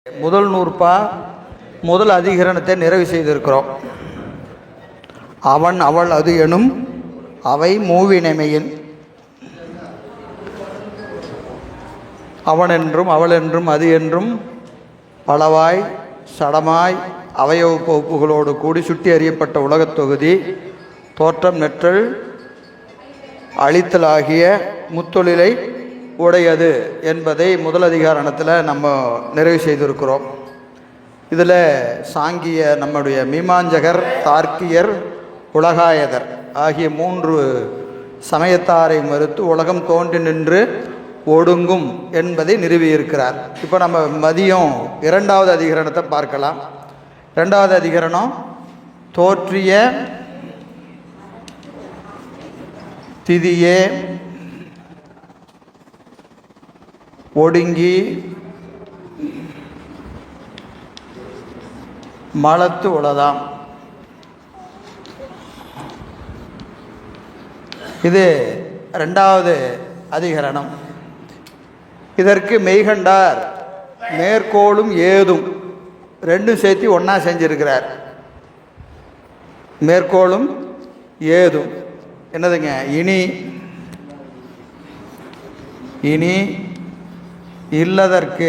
முதல் நூற்பா முதல் அதிகரணத்தை நிறைவு செய்திருக்கிறோம். அவன் அவள் அது எனும் அவை மூவினமையின் அவன் என்றும் அவள் என்றும் அது என்றும் பலவாய் சடமாய் அவயவ பகுப்புகளோடு கூடி சுட்டி அறியப்பட்ட உலகத் தொகுதி தோற்றம் நெற்றல் அழித்தல் ஆகிய முத்தொழிலை உடையது என்பதை முதல் அதிகாரணத்தில் நம்ம நிறைவு செய்திருக்கிறோம். இதில் சாங்கிய நம்முடைய மீமாஞ்சகர், தார்க்கியர், உலகாயதர் ஆகிய மூன்று சமயத்தாரை மறுத்து உலகம் தோன்றி நின்று ஒடுங்கும் என்பதை நிறுவியிருக்கிறார். இப்போ நம்ம மதியம் இரண்டாவது அதிகரணத்தை பார்க்கலாம். இரண்டாவது அதிகரணம் தோற்றிய திதியே ஒடுங்கி மலத்து உளதாம். இது இரண்டாவது அதிகரணம். இதற்கு மெய்கண்டார் மேற்கோளும் ஏதும் ரெண்டும் சேர்த்து ஒன்றா செஞ்சிருக்கிறார். மேற்கோளும் ஏதும் என்னதுங்க? இனி இல்லதற்கு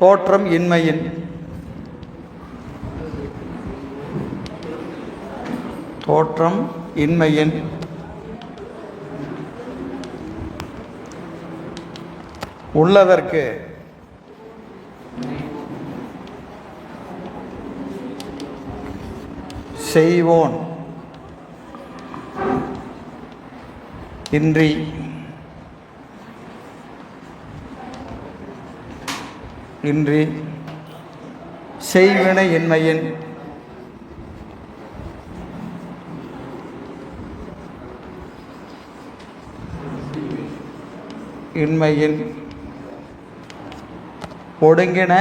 தோற்றம் இன்மையின் உள்ளதற்கு செய்வோன் இன்றி செய்வினை இன்மையின் ஒடுங்கின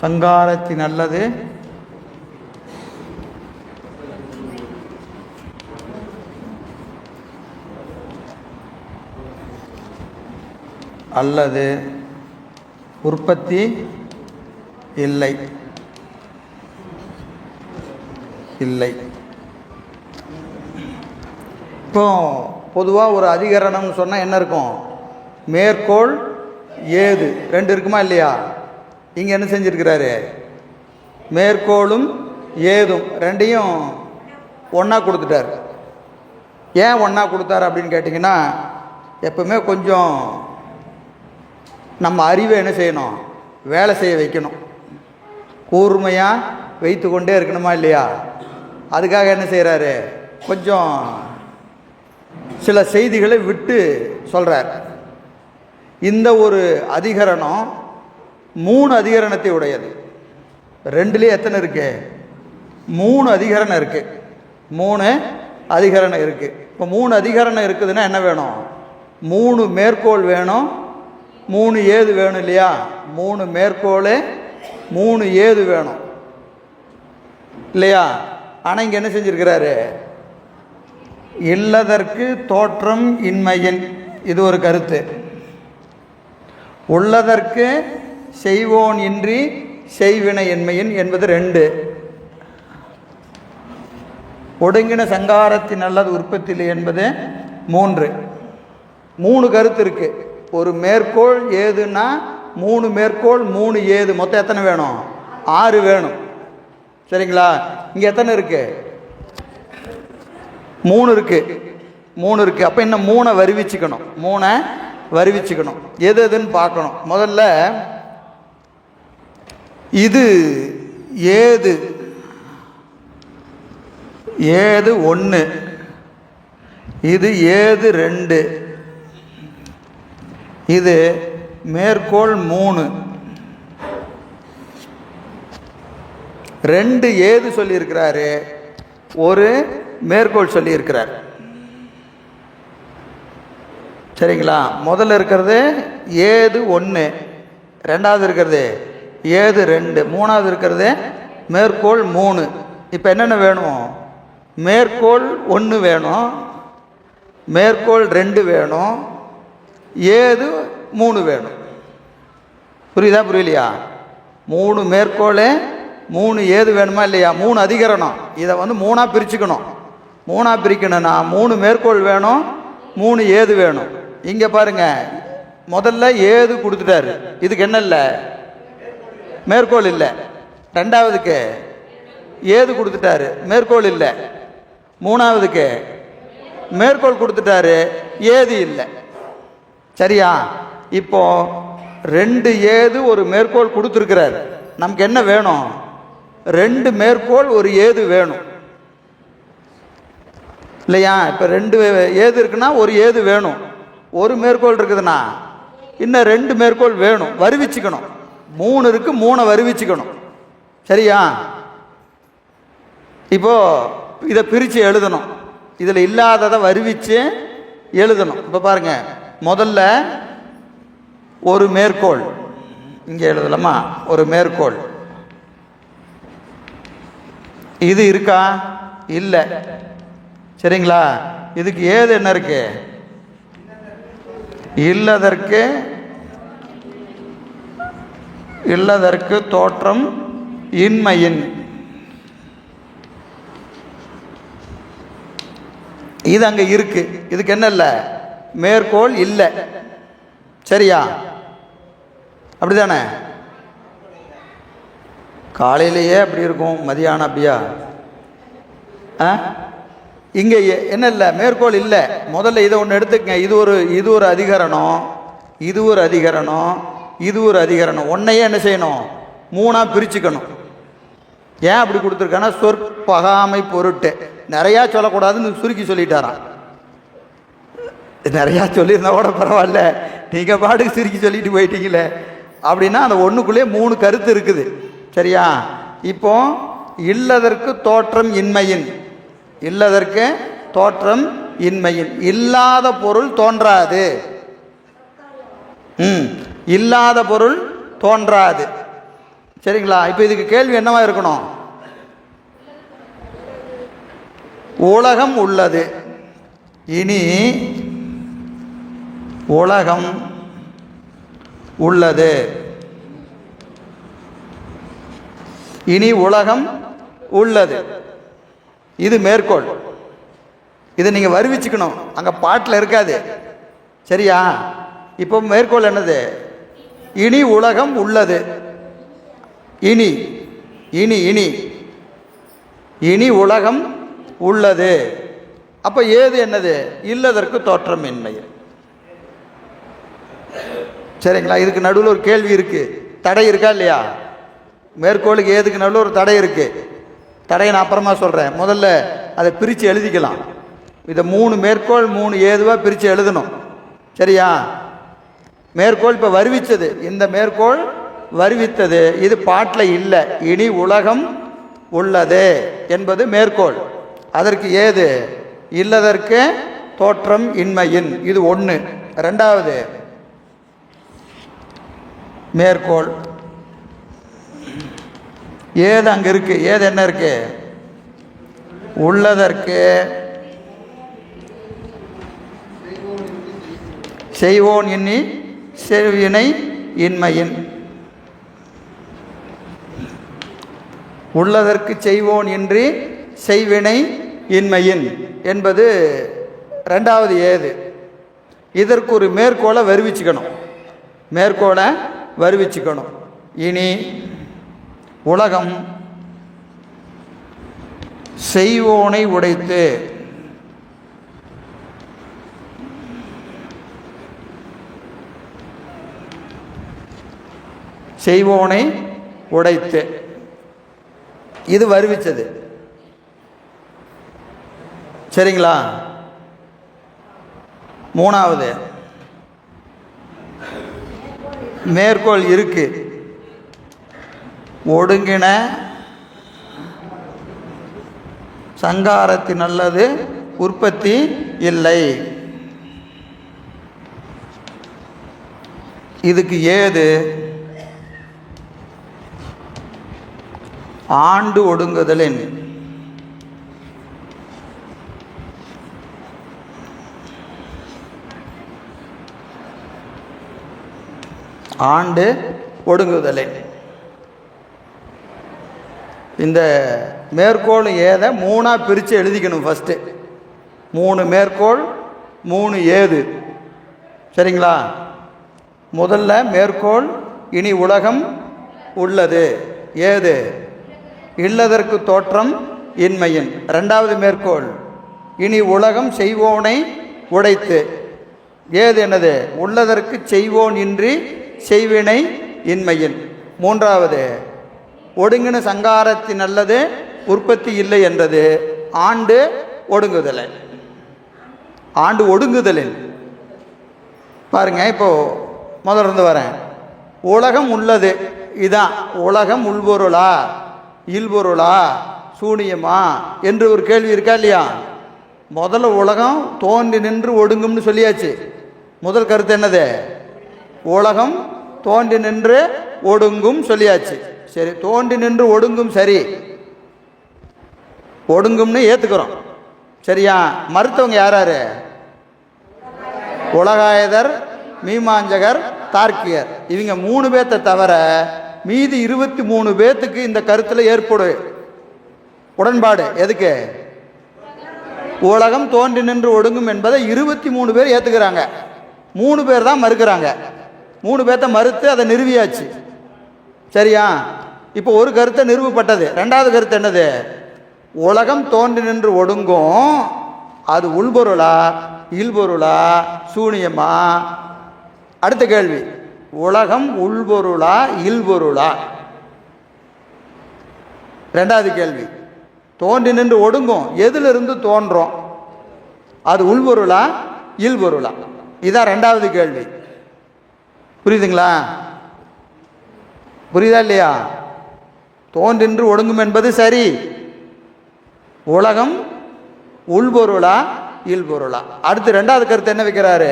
சங்காரத்தின் அல்லது உற்பத்தி இல்லை. இப்போ பொதுவாக ஒரு அதிகரணம்னு சொன்னால் என்ன இருக்கும்? மேற்கோள் ஏது ரெண்டு இருக்குமா இல்லையா? இங்கே என்ன செஞ்சுருக்கிறாரு? மேற்கோளும் ஏதும் ரெண்டையும் ஒன்றா கொடுத்துட்டார். ஏன் ஒன்றா கொடுத்தாரு அப்படின்னு கேட்டிங்கன்னா, எப்பவுமே கொஞ்சம் நம்ம அறிவை என்ன செய்யணும்? வேலை செய்ய வைக்கணும். கூர்மையாக வைத்து கொண்டே இருக்கணுமா இல்லையா? அதுக்காக என்ன செய்கிறாரு? கொஞ்சம் சில செய்திகளை விட்டு சொல்கிறார். இந்த ஒரு அதிகரணம் 3 அதிகரணத்தை உடையது. ரெண்டுலேயே எத்தனை இருக்கு? 3 அதிகரணம் இருக்குது. 3 அதிகரணம் இருக்குது. இப்போ 3 அதிகரணம் இருக்குதுன்னா என்ன வேணும்? 3 மேற்கோள் வேணும், 3 ஏது வேணும் இல்லையா? 3 மேற்கோள் 3 ஏது வேணும் இல்லையா? ஆனால் இங்கே என்ன செஞ்சுருக்கிறாரு? இல்லதற்கு தோற்றம் இன்மையின், இது ஒரு கருத்து. உள்ளதற்கு செய்வோன் இன்றி செய்வினை இன்மையின் என்பது 2. ஒடுங்கின சங்காரத்தின் அல்லது உற்பத்தி என்பது 3. 3 கருத்து இருக்கு. ஒரு மேற்கோள் ஏதுன்னா 3 மேற்கோள் 3 ஏது, மொத்தம் எத்தனை வேணும்? 6 வேணும். சரிங்களா? இங்கே எத்தனை இருக்கு? 3 இருக்கு. 3 இருக்கு. அப்போ இன்னும் 3 வருவிச்சுக்கணும். எது எதுன்னு பார்க்கணும். முதல்ல இது ஏது 1, இது ஏது 2, இது மேற்கோள் 3. 2 ஏது சொல்லியிருக்கிறாரு, ஒரு மேற்கோள் சொல்லியிருக்கிறார். சரிங்களா? முதல்ல இருக்கிறது ஏது 1, ரெண்டாவது இருக்கிறது ஏது 2, மூணாவது இருக்கிறது மேற்கோள் 3. இப்போ என்னென்ன வேணும்? மேற்கோள் 1 வேணும், மேற்கோள் 2 வேணும், ஏது 3 வேணும். புரியுதா புரியலையா? 3 மேற்கோள் 3 ஏது வேணுமா இல்லையா? 3 அதிகரணம். இதை 3ஆக பிரிச்சுக்கணும். 3ஆக பிரிக்கணும்னா 3 மேற்கோள் வேணும், 3 ஏது வேணும். இங்கே பாருங்க, முதல்ல ஏது கொடுத்துட்டாரு, இதுக்கு என்ன இல்லை? மேற்கோள் இல்லை. ரெண்டாவதுக்கு ஏது கொடுத்துட்டாரு, மேற்கோள் இல்லை. மூணாவதுக்கு மேற்கோள் கொடுத்துட்டாரு, ஏது இல்லை. சரியா? இப்போ 2 ஏது ஒரு மேற்கோள் கொடுத்துருக்கிறார். நமக்கு என்ன வேணும்? 2 மேற்கோள் ஒரு ஏது வேணும் இல்லையா? இப்போ 2 ஏது இருக்குன்னா ஒரு ஏது வேணும். ஒரு மேற்கோள் இருக்குதுன்னா இன்னும் 2 மேற்கோள் வேணும். வருவிச்சுக்கணும். 3 இருக்கு, 3 வருவிச்சுக்கணும். சரியா? இப்போ இதை பிரித்து எழுதணும். இதில் இல்லாததை வருவிச்சு எழுதணும். இப்போ பாருங்க, முதல்ல ஒரு மேற்கோள் இங்கே எழுதலாமா? ஒரு மேற்கோள் இது இருக்கா? இல்லை. சரிங்களா? இதுக்கு ஏது என்ன இருக்கு? இல்லதற்கு தோற்றம் இன்மையின். இது அங்க இருக்கு. இதுக்கு என்ன இல்லை? மேற்கோள் இல்லை. சரியா? அப்படிதானே? காலையிலேயே அப்படி இருக்கும், மதியானம் அப்படியா? இங்கே என்ன இல்லை? மேற்கோள் இல்லை. முதல்ல இதை ஒன்று எடுத்துக்கங்க. இது ஒரு அதிகரணம், இது ஒரு அதிகரணம், இது ஒரு அதிகரணம். ஒன்றையே என்ன செய்யணும்? 3ஆக பிரிச்சுக்கணும். ஏன் அப்படி கொடுத்துருக்கானா, சொற்பகாமை பொருட்டு. நிறையா சொல்லக்கூடாதுன்னு சுருக்கி சொல்லிட்டாரான். நிறையா சொல்லியிருந்தா கூட பரவாயில்ல, நீங்கள் பாட்டுக்கு சுருக்கி சொல்லிட்டு போயிட்டீங்களே அப்படின்னா அந்த ஒன்றுக்குள்ளேயே 3 கருத்து இருக்குது. சரியா? இப்போ இல்லதற்கு தோற்றம் இன்மையின், இல்லதற்கு தோற்றம் இன்மையின். இல்லாத பொருள் தோன்றாது. இல்லாத பொருள் தோன்றாது. சரிங்களா? இப்போ இதுக்கு கேள்வி என்னவா இருக்கணும்? உலகம் உள்ளது. இனி உலகம் உள்ளது. இனி உலகம் உள்ளது. இது மேற்கோள். இதை நீங்க வருவிச்சுக்கணும். அங்க பாட்டில் இருக்காது. சரியா? இப்போ மேற்கோள் என்னது? இனி உலகம் உள்ளது. இனி இனி இனி இனி உலகம் உள்ளது. அப்ப ஏது என்னது? இல்லதற்கு தோற்றம் இன்மை. சரிங்களா? இதுக்கு நடுவில் ஒரு கேள்வி இருக்கு. தடை இருக்கா இல்லையா? மேற்கோளுக்கு ஏதுக்கு நடுவில் ஒரு தடை இருக்கு. தடையை நான் அப்புறமா சொல்றேன். முதல்ல அதை பிரித்து எழுதிக்கலாம். இதை 3 மேற்கோள் 3 ஏதுவா பிரித்து எழுதணும். சரியா? மேற்கோள் இப்போ வருவிச்சது, இந்த மேற்கோள் வருவித்தது. இது பாட்டில் இல்லை. இனி உலகம் உள்ளது என்பது மேற்கோள். அதற்கு ஏது? இல்லதற்கு தோற்றம் இன்மையின். இது 1. ரெண்டாவது மேற்கோள் ஏது அங்க இருக்கு. ஏது என்ன இருக்கு? உள்ளதற்கு செய்வோன் எண்ணி செவினை இன்மையின். உள்ளதற்கு செய்வோன் இன்றி செய்வினை இன்மையின் என்பது ரெண்டாவது ஏது. இதற்கு ஒரு மேற்கோளை வருவிச்சுக்கணும். மேற்கோளை வருவிச்சுக்கணும். இனி உலகம் செய்வோனை உடைத்து. செய்வோனை உடைத்து இது வருவிச்சது. சரிங்களா? மூணாவது மேற்கோள் இருக்கு. ஒடுங்கின சங்காரத்தின் அல்லது உற்பத்தி இல்லை. இதுக்கு ஏது? ஆண்டு ஒடுங்குதலின். ஆண்டு ஒடுங்குதலை. இந்த மேற்கோள் ஏதை 3ஆக பிரித்து எழுதிக்கணும். ஃபஸ்ட்டு 3 மேற்கோள் 3 ஏது. சரிங்களா? முதல்ல மேற்கோள் இனி உலகம் உள்ளது, ஏது இல்லதற்கு தோற்றம் இன்மையின். 2வது மேற்கோள் இனி உலகம் செய்வோனை உடைத்து, ஏது என்னது? உள்ளதற்கு செய்வோன் இன்றி செய்வினை இன்மையின். 3வது ஒடுங்கின சங்காரத்தின் அல்லது உற்பத்தி இல்லை என்றது ஆண்டு ஒடுங்குதலை. ஆண்டு ஒடுங்குதலில் பாருங்க. இப்போ முதல்ல இருந்து வரேன். உலகம் உள்ளது, இதான் உலகம் உள்பொருளா இல்பொருளா சூனியமா என்று ஒரு கேள்வி இருக்கா இல்லையா? முதல்ல உலகம் தோன்றி நின்று ஒடுங்கும்னு சொல்லியாச்சு. முதல் கருத்து என்னது? உலகம் தோன்றி நின்று ஒடுங்கும் சொல்லியாச்சு. சரி, தோன்றி நின்று ஒடுங்கும், சரி, ஒடுங்கும்னு ஏற்றுக்கிறோம். சரியா? மறுத்தவங்க யாராரு? உலகாயதர், மீமாஞ்சகர், தார்க்கியர். இவங்க 3 பேர்த்தை தவிர மீதி 23 பேர்த்துக்கு இந்த கருத்தில் ஏற்படும் உடன்பாடு. எதுக்கு? உலகம் தோன்றி நின்று ஒடுங்கும் என்பதை 23 பேர் ஏற்றுக்கிறாங்க. 3 பேர் தான் மறுக்கிறாங்க. 3 பேர்த்த மறுத்து அதை நிறுவியாச்சு. சரியா? இப்போ ஒரு கருத்தை நிறுவப்பட்டது. 2வது கருத்து என்னது? உலகம் தோன்றி நின்று ஒடுங்கும், அது உள்பொருளா இல்பொருளா சூனியமா? அடுத்த கேள்வி, உலகம் உள்பொருளா இல்பொருளா? 2வது கேள்வி, தோன்றி நின்று ஒடுங்கும், எதிலிருந்து தோன்றும், அது உள்பொருளா இல்பொருளா? இதான் 2வது கேள்வி. புரியுதுங்களா? புரியுதா இல்லையா? தோன்றின்று ஒடுங்கும் என்பது சரி. உலகம் உள்பொருளா இல்பொருளா? அடுத்து 2வது கருத்து என்ன வைக்கிறாரு?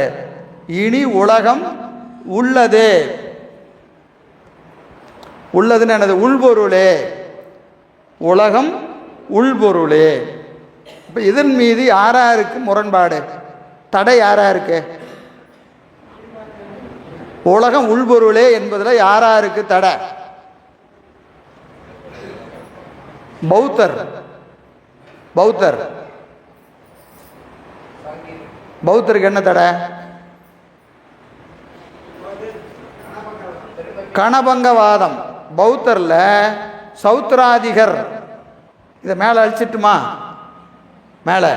இனி உலகம் உள்ளது. உள்ளதுன்னு என்னது? உள்பொருளே. உலகம் உள்பொருளே. இப்போ இதன் மீது யாராருக்கு முரண்பாடு, தடை யாராருக்கு? உலகம் உள்பொருளே என்பதில் யாராருக்கு தடை? பௌத்தர். பௌத்தர் பௌத்தருக்கு என்ன தடை? கணபங்கவாதம். பௌத்தரில் சௌத்ராதிகர். இதை மேலே அழிச்சிட்டுமா? மேலே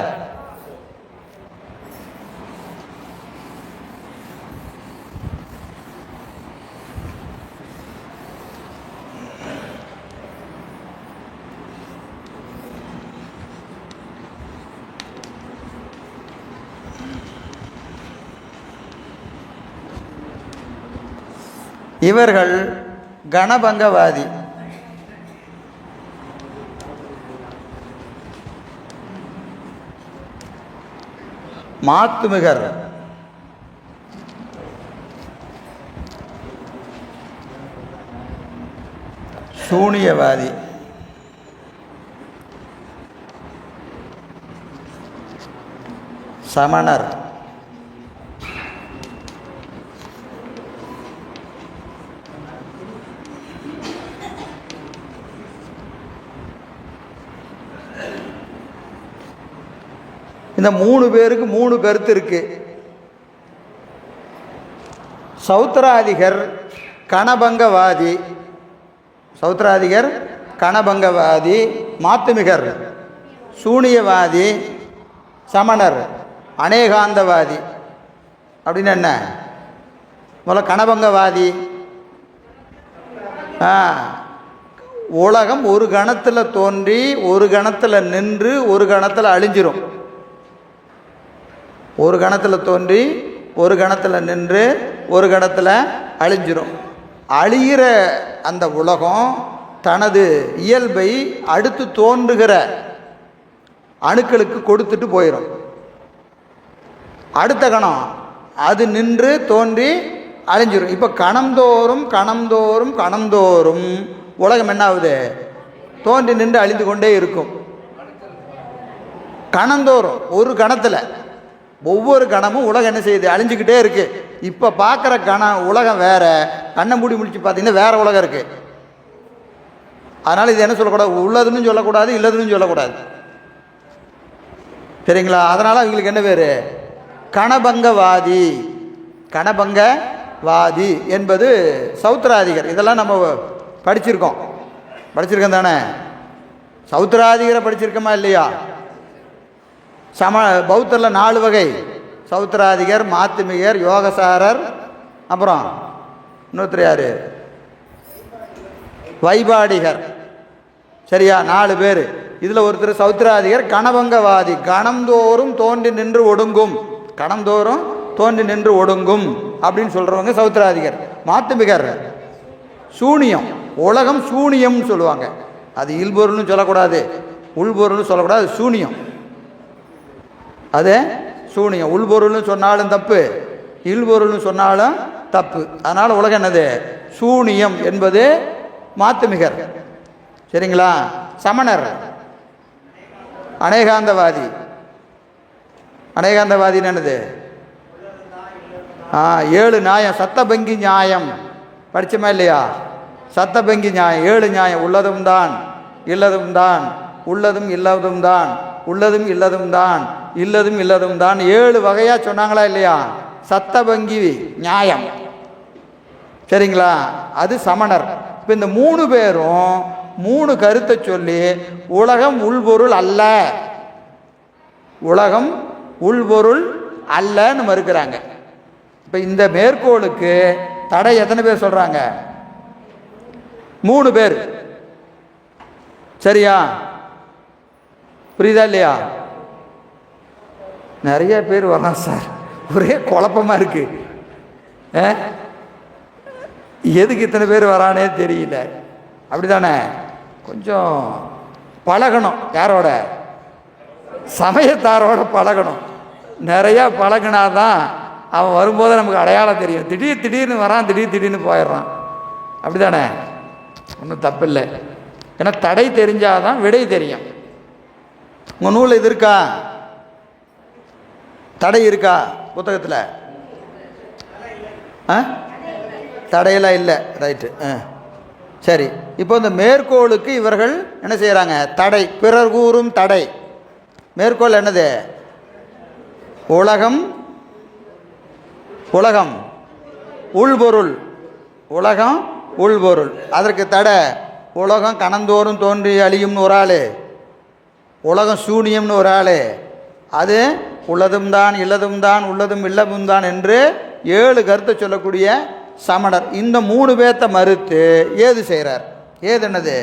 இவர்கள் கணபங்கவாதி. மாத்துமிகர் சூனியவாதி. சமணர். இந்த 3 பேருக்கு 3 கருத்து இருக்கு. சௌத்ராதிகர் கணபங்கவாதி. சௌத்ராதிகர் கணபங்கவாதி. மாத்துமிகர் சூனியவாதி. சமணர் அநேகாந்தவாதி. அப்படின்னு என்ன? முதல்ல கணபங்கவாதி. உலகம் ஒரு கணத்தில் தோன்றி ஒரு கணத்தில் நின்று ஒரு கணத்தில் அழிஞ்சிரும். ஒரு கணத்தில் தோன்றி ஒரு கணத்தில் நின்று ஒரு கணத்தில் அழிஞ்சிரும். அழிகிற அந்த உலகம் தனது இயல்பை அடுத்து தோன்றுகிற அணுக்களுக்கு கொடுத்துட்டு போயிடும். அடுத்த கணம் அது நின்று தோன்றி அழிஞ்சிரும். இப்போ கணந்தோறும் கணந்தோறும் கணந்தோறும் உலகம் என்ன ஆகுது? தோன்றி நின்று அழிந்து கொண்டே இருக்கும். கணந்தோறும் ஒரு கணத்தில் ஒவ்வொரு கணமும் உலகம் என்ன செய்யுது? அழிஞ்சுக்கிட்டே இருக்கு. இப்போ பார்க்குற உலகம் வேற, கண்ணை மூடி முடிச்சு பார்த்தீங்கன்னா வேறு உலகம் இருக்குது. அதனால் இது என்ன சொல்லக்கூடாது, உள்ளதுன்னு சொல்லக்கூடாது, இல்லதுன்னு சொல்லக்கூடாது. சரிங்களா? அதனால் அவங்களுக்கு என்ன பேர்? கணபங்கவாதி. கணபங்கவாதி என்பது சௌத்திராதிகர். இதெல்லாம் நம்ம படிச்சிருக்கோம் தானே? சௌத்திராதிகரை படிச்சிருக்கோமா இல்லையா? பௌத்தரில் 4 வகை: சௌத்திராதிகர், மாத்திமிகர், யோகசாரர், அப்புறம் இன்னொருத்தர் யார்? வைபாடிகர். சரியா? 4 பேர். இதில் ஒருத்தர் சௌத்திராதிகர் கணபங்கவாதி. கணந்தோறும் தோன்றி நின்று ஒடுங்கும், கணந்தோறும் தோன்றி நின்று ஒடுங்கும் அப்படின்னு சொல்கிறவங்க சௌத்திராதிகர். மாத்திமிகர் சூனியம், உலகம் சூனியம்னு சொல்லுவாங்க. அது இல்பொருள்னு சொல்லக்கூடாது, உள்பொருள்னு சொல்லக்கூடாது, சூனியம். அது சூனியம். உள்பொருள்னு சொன்னாலும் தப்பு, இல்பொருள்னு சொன்னாலும் தப்பு. அதனால் உலகம் என்னது? சூனியம் என்பது மாத்துமிகர். சரிங்களா? சமணர் அநேகாந்தவாதி. அநேகாந்தவாதின்னு என்னது? 7 நியாயம், சத்தபங்கி நியாயம் படித்தோமா இல்லையா? சத்தபங்கி நியாயம், 7 நியாயம். உள்ளதும் தான், இல்லதும் தான், உள்ளதும் இல்லதும் தான், உள்ளதும் இல்லதும் தான், இல்லதும் இல்லதும் தான், 7 வகையாக சொன்னாங்களா இல்லையா? சத்தபங்கி நியாயம். சரிங்களா? அது சமணர். இப்போ இந்த 3 பேரும் 3 கருத்தை சொல்லி உலகம் உள்பொருள் அல்ல, உலகம் உள்பொருள் அல்லன்னு மறுக்கிறாங்க. இப்போ இந்த மேற்கோளுக்கு தடை எத்தனை பேர் சொல்கிறாங்க? 3 பேர். சரியா? புரியுதா இல்லையா? நிறைய பேர் வரலாம் சார், ஒரே குழப்பமாக இருக்குது. எதுக்கு இத்தனை பேர் வரானே தெரியல. அப்படி தானே? கொஞ்சம் பழகணும். யாரோட? சமயத்தாரோட பழகணும். நிறையா பழகினாதான் அவன் வரும்போது நமக்கு அடையாளம் தெரியும். திடீர்னு வரான், திடீர்னு போயிடுறான். அப்படி தானே? ஒன்றும் தப்பில்லை. ஏன்னா தடை தெரிஞ்சாதான் விடை தெரியும். உங்கள் நூலில் இது இருக்கா? தடை இருக்கா புத்தகத்தில்? தடையெல்லாம் இல்லை. ரைட்டு. சரி. இப்போ இந்த மேற்கோளுக்கு இவர்கள் என்ன செய்கிறாங்க? தடை. பிறர் கூறும் தடை. மேற்கோள் என்னது? உலகம் உள்பொருள், உலகம் உள்பொருள். அதற்கு தடை உலகம் கணந்தோறும் தோன்றி அழியும்னு ஒரு ஆள், உலகம் சூனியம்னு ஒரு ஆள், அது உள்ளதும் தான், இல்லதும் தான், உள்ளதும் இல்லதும் தான் என்று 7 கருத்தை சொல்லக்கூடிய சமணர். இந்த 3 பேர்த்த மறுத்து ஏது செய்கிறார்? ஏது என்னது?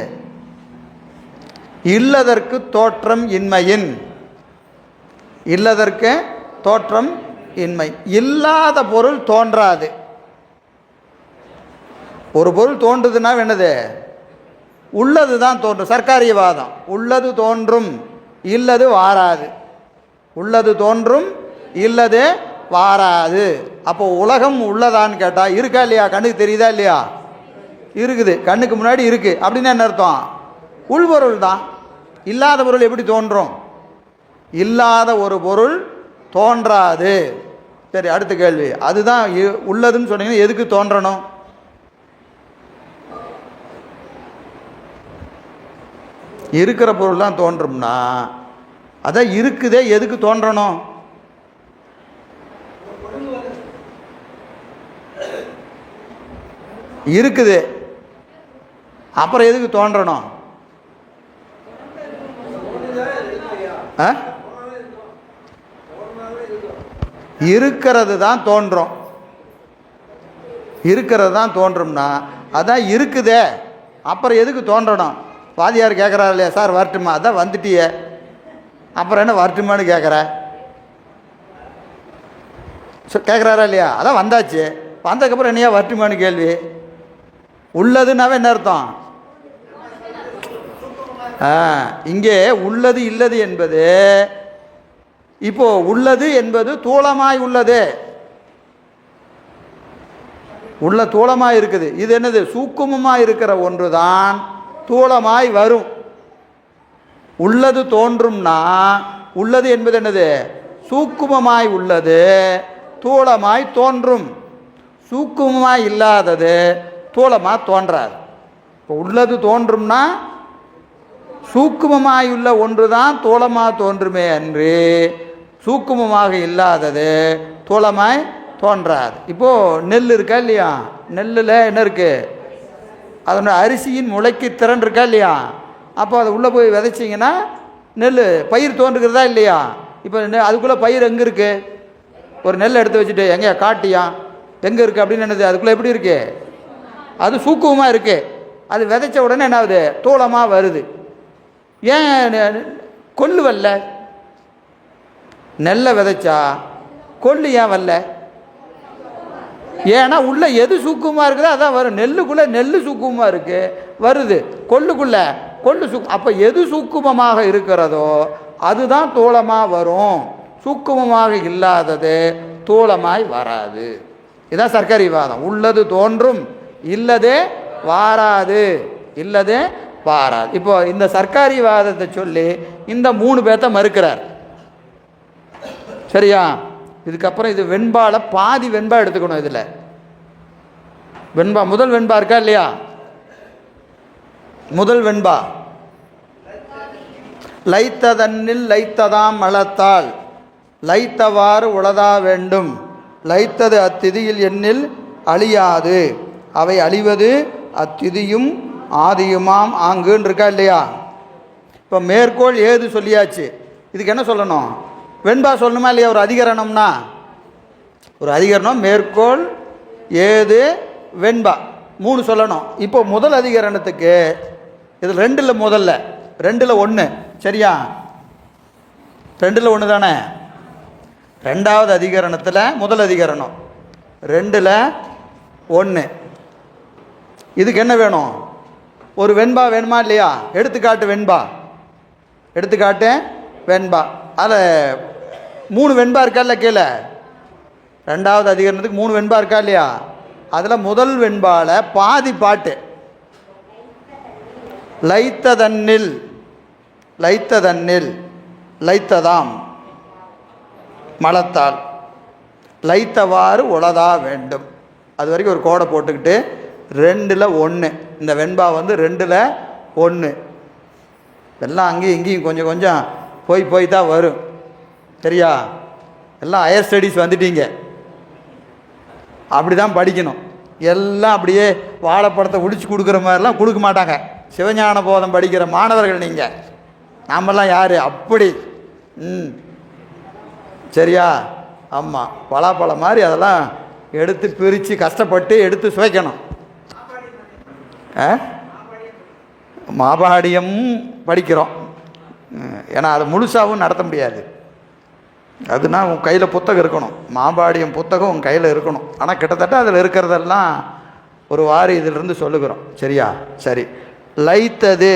இல்லதற்கு தோற்றம் இன்மையின், இல்லதற்கு தோற்றம் இன்மை. இல்லாத பொருள் தோன்றாது. ஒரு பொருள் தோன்றுதுன்னா என்னது? உள்ளது தான் தோன்றும். சர்க்காரியவாதம். உள்ளது தோன்றும், இல்லது வாராது. உள்ளது தோன்றும், இல்லது வாராது. அப்போ உலகம் உள்ளதான்னு கேட்டால் இருக்கா இல்லையா? கண்ணுக்கு தெரியுதா இல்லையா? இருக்குது, கண்ணுக்கு முன்னாடி இருக்குது. அப்படின்னு என்ன அர்த்தம்? உள்பொருள் தான். இல்லாத பொருள் எப்படி தோன்றும்? இல்லாத ஒரு பொருள் தோன்றாது. சரி, அடுத்த கேள்வி. அதுதான் உள்ளதுன்னு சொன்னீங்கன்னா எதுக்கு தோன்றணும்? இருக்கிற பொருள் தான் தோன்றும்னா அதான் இருக்குதே, எதுக்கு தோன்றணும்? இருக்குது, அப்புறம் எதுக்கு தோன்றணும்? இருக்கிறது தான் தோன்றும். இருக்கிறது தான் தோன்றும்னா அதான் இருக்குதே, அப்புறம் எதுக்கு தோன்றணும்? வாதியார் கேட்குறாரு இல்லையா, சார் வரட்டுமா? அதான் வந்துட்டியே, அப்புறம் என்ன வரட்டுமான்னு கேட்குற கேட்குறாரா இல்லையா? அதான் வந்தாச்சு, வந்ததுக்கப்புறம் என்னையா வரட்டுமான்னு கேள்வி. உள்ளதுன்னாவே என்ன அர்த்தம்? இங்கே உள்ளது இல்லது என்பது, இப்போ உள்ளது என்பது தூளமாய் உள்ளது, உள்ள தூளமாய் இருக்குது. இது என்னது? சூக்குமமாய் இருக்கிற ஒன்று தான் தூளமாய் வரும். உள்ளது தோன்றும்னா உள்ளது என்பது என்னது? சூக்குமமாய் உள்ளது தூளமாய் தோன்றும். சூக்குமமாய் இல்லாதது தூளமாக தோன்றாது. இப்போ உள்ளது தோன்றும்னா சூக்குமமாயுள்ள ஒன்று தான் தூளமாக தோன்றுமே அன்று சூக்குமமாக இல்லாதது தூளமாய் தோன்றாது. இப்போது நெல் இருக்கா இல்லையா? நெல்லில் என்ன இருக்குது? அதனோட அரிசியின் முளைக்கு திறன் இருக்கா இல்லையா? அப்போ அதை உள்ளே போய் விதைச்சிங்கன்னா நெல் பயிர் தோன்றுகிறதா இல்லையா? இப்போ அதுக்குள்ளே பயிர் எங்கே இருக்குது? ஒரு நெல் எடுத்து வச்சுட்டு எங்கேயா காட்டியா எங்கே இருக்குது அப்படின்னு என்னது? அதுக்குள்ளே எப்படி இருக்குது? அது சூக்குவமாக இருக்குது. அது விதைச்ச உடனே என்ன ஆகுது? தூளமாக வருது. ஏன் கொள்ளு வரல? நெல்லை விதைச்சா கொள்ளு ஏன் வரல? ஏன்னா உள்ள எது சூக்குமாக இருக்குதோ அதான் வரும். நெல்லுக்குள்ளே நெல் சூக்குமாக இருக்குது வருது, கொள்ளுக்குள்ளே கொள்ளு அப்போ எது சூக்குமமாக இருக்கிறதோ அதுதான் தூளமாக வரும். சூக்குமமாக இல்லாதது தூளமாய் வராது. இதுதான் சர்க்கரை வாதம். உள்ளது தோன்றும், இல்லதே வாராது, இல்லதே வாராது. இப்போ இந்த சர்க்காரி வாதத்தை சொல்லி இந்த 3 பேர்த்த மறுக்கிறார். சரியா? இதுக்கப்புறம் இது வெண்பால பாதி வெண்பா எடுத்துக்கணும். இதில் வெண்பா முதல் வெண்பா இருக்கா இல்லையா? முதல் வெண்பா லைத்ததன்னில் லைத்ததாம் மலத்தால் லைத்தவாறு உளதா வேண்டும் லைத்தது அத்திதியில் எண்ணில் அழியாது அவை அழிவது அத்திதியும் ஆதியுமாம் ஆங்குன்னு இருக்கா இல்லையா? இப்போ மேற்கோள் ஏது சொல்லியாச்சு. இதுக்கு என்ன சொல்லணும்? வெண்பா சொல்லணுமா இல்லையா? ஒரு அதிகரணம்னா ஒரு அதிகரணம் மேற்கோள் ஏது வெண்பா 3 சொல்லணும். இப்போ முதல் அதிகரணத்துக்கு இதில் 2ல் முதல்ல 2ல் 1. சரியா? 2ல் 1 தானே? 2வது அதிகரணத்தில் முதல் அதிகரணம் 2ல் 1. இதுக்கு என்ன வேணும்? ஒரு வெண்பா வேணுமா இல்லையா? எடுத்துக்காட்டு வெண்பா, எடுத்துக்காட்டு வெண்பா. அதில் 3 வெண்பா இருக்கா இல்லை? கீழே 2வது அதிகரணத்துக்கு 3 வெண்பா இருக்கா இல்லையா? அதில் முதல் வெண்பாவில் பாதி பாட்டு லைத்ததன்னில் லைத்ததன்னில் லைத்ததாம் மலத்தால் லைத்தவாறு உளதா வேண்டும். அது வரைக்கும் ஒரு கோடை போட்டுக்கிட்டு 2ல் 1. இந்த வெண்பா வந்து 2ல் 1. எல்லாம் அங்கேயும் இங்கேயும் கொஞ்சம் கொஞ்சம் போய் தான் வரும். சரியா? எல்லாம் ஹையர் ஸ்டடீஸ் வந்துட்டீங்க, அப்படி தான் படிக்கணும். எல்லாம் அப்படியே வாழைப்பழத்தை உடிச்சு கொடுக்குற மாதிரிலாம் கொடுக்க மாட்டாங்க. சிவஞான போதம் படிக்கிற மாணவர்கள் நீங்கள். நாமெல்லாம் யார் அப்படி? சரியா? ஆமாம், பலாப்பழம் மாதிரி அதெல்லாம் எடுத்து பிரித்து கஷ்டப்பட்டு எடுத்து சுவைக்கணும். மாபாடியம் படிக்கிறோம். ஏன்னா அது முழுசாகவும் நடத்த முடியாது. அதுனா உன் கையில் புத்தகம் இருக்கணும். மாபாடியம் புத்தகம் உன் கையில் இருக்கணும். ஆனால் கிட்டத்தட்ட அதில் இருக்கிறதெல்லாம் ஒரு வாரி இதிலிருந்து சொல்லுகிறோம். சரியா? சரி. லைத்தது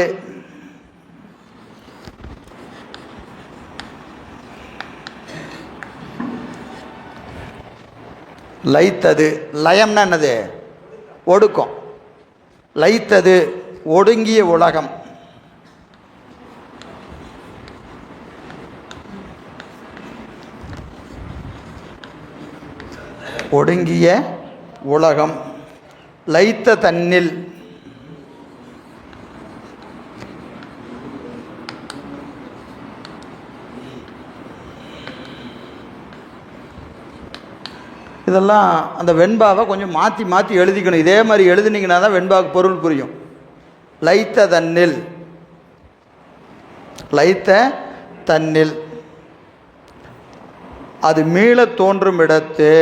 லைத்தது லயம்னா என்னது? ஒடுக்கம். லைத்தது ஒடுங்கிய உலகம். ஒடுங்கிய உலகம். லைத்த தன்னில் இதெல்லாம் அந்த வெண்பாவை கொஞ்சம் மாற்றி மாற்றி எழுதிக்கணும். இதே மாதிரி எழுதினீங்கன்னா தான் வெண்பாவுக்கு பொருள் புரியும். லைத்த தன்னில் லைத்த தன்னில் அது மீள தோன்றும் இடத்து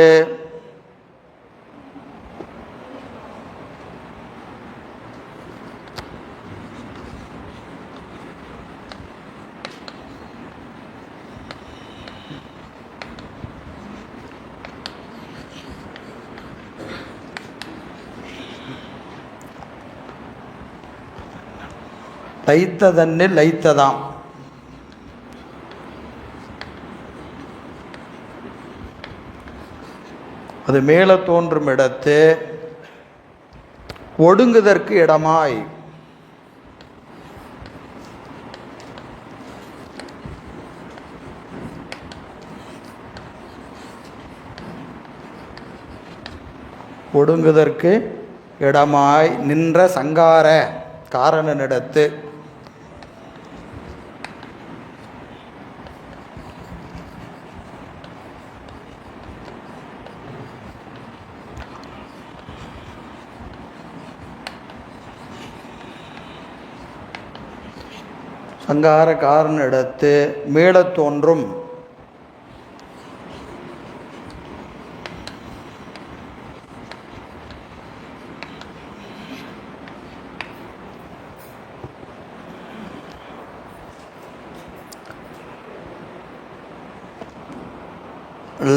லைத்ததன்னில் லைத்ததாம். அது மேலே தோன்றும் இடத்து ஒடுங்குதற்கு இடமாய் ஒடுங்குதற்கு இடமாய் நின்ற சங்கார காரணனிடத்து. சங்கார காரணனிடத்து மீளத் தோன்றும்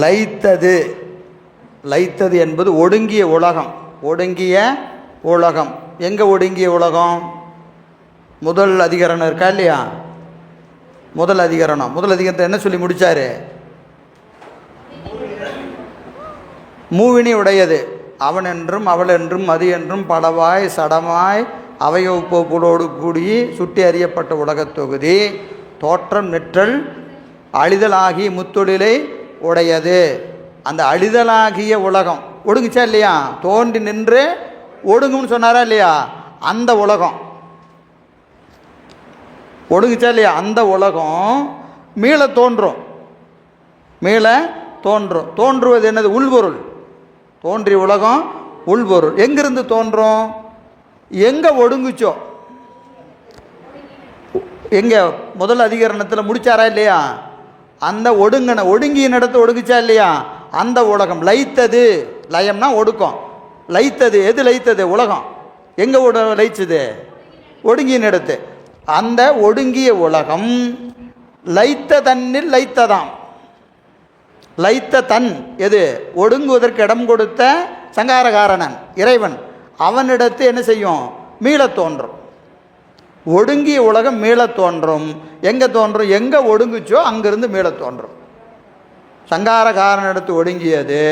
லைத்தது. லைத்தது என்பது ஒடுங்கிய உலகம். ஒடுங்கிய உலகம். எங்கே ஒடுங்கிய உலகம்? முதல் அதிகரணம் இருக்கா இல்லையா? முதல் அதிகரணம். முதல் அதிகரணத்தை என்ன சொல்லி முடித்தார்? மூவினி உடையது. அவன் என்றும் அவள் என்றும் அது என்றும் பலவாய் சடமாய் அவையொப்போடு கூடி சுட்டி அறியப்பட்ட உலகத் தொகுதி தோற்றம் நிற்றல் அழிதலாகிய முத்தொழிலை உடையது. அந்த அழிதலாகிய உலகம் ஒடுங்குச்சா இல்லையா? தோன்றி நின்று ஒடுங்கும்னு சொன்னாரா இல்லையா? அந்த உலகம் ஒடுங்குச்சா இல்லையா? அந்த உலகம் மீள தோன்றும். மீள தோன்றும். தோன்றுவது என்னது? உள்பொருள். தோன்றிய உலகம் உள்பொருள். எங்கிருந்து தோன்றும்? எங்கே ஒடுங்குச்சோ, எங்கே முதல் அதிகரணத்தில் முடிச்சாரா இல்லையா? அந்த ஒடுங்கிய இடத்து ஒடுங்குச்சா இல்லையா? அந்த உலகம் லைத்தது. லயம்னா ஒடுக்கம். லைத்தது. எது லைத்தது? உலகம். எங்கே லைச்சது? ஒடுங்கிய இடத்து. அந்த ஒடுங்கிய உலகம் லைத்த தன்னில் லைத்ததாம். லைத்த தன் எது? ஒடுங்குவதற்கு இடம் கொடுத்த சங்காரகாரணன் இறைவன். அவனிடத்து என்ன செய்யும்? மீளத் தோன்றும். ஒடுங்கிய உலகம் மீளத் தோன்றும். எங்கே தோன்றும்? எங்கே ஒடுங்குச்சோ அங்கிருந்து மீளத் தோன்றும். சங்காரகாரனிடத்து ஒடுங்கியது.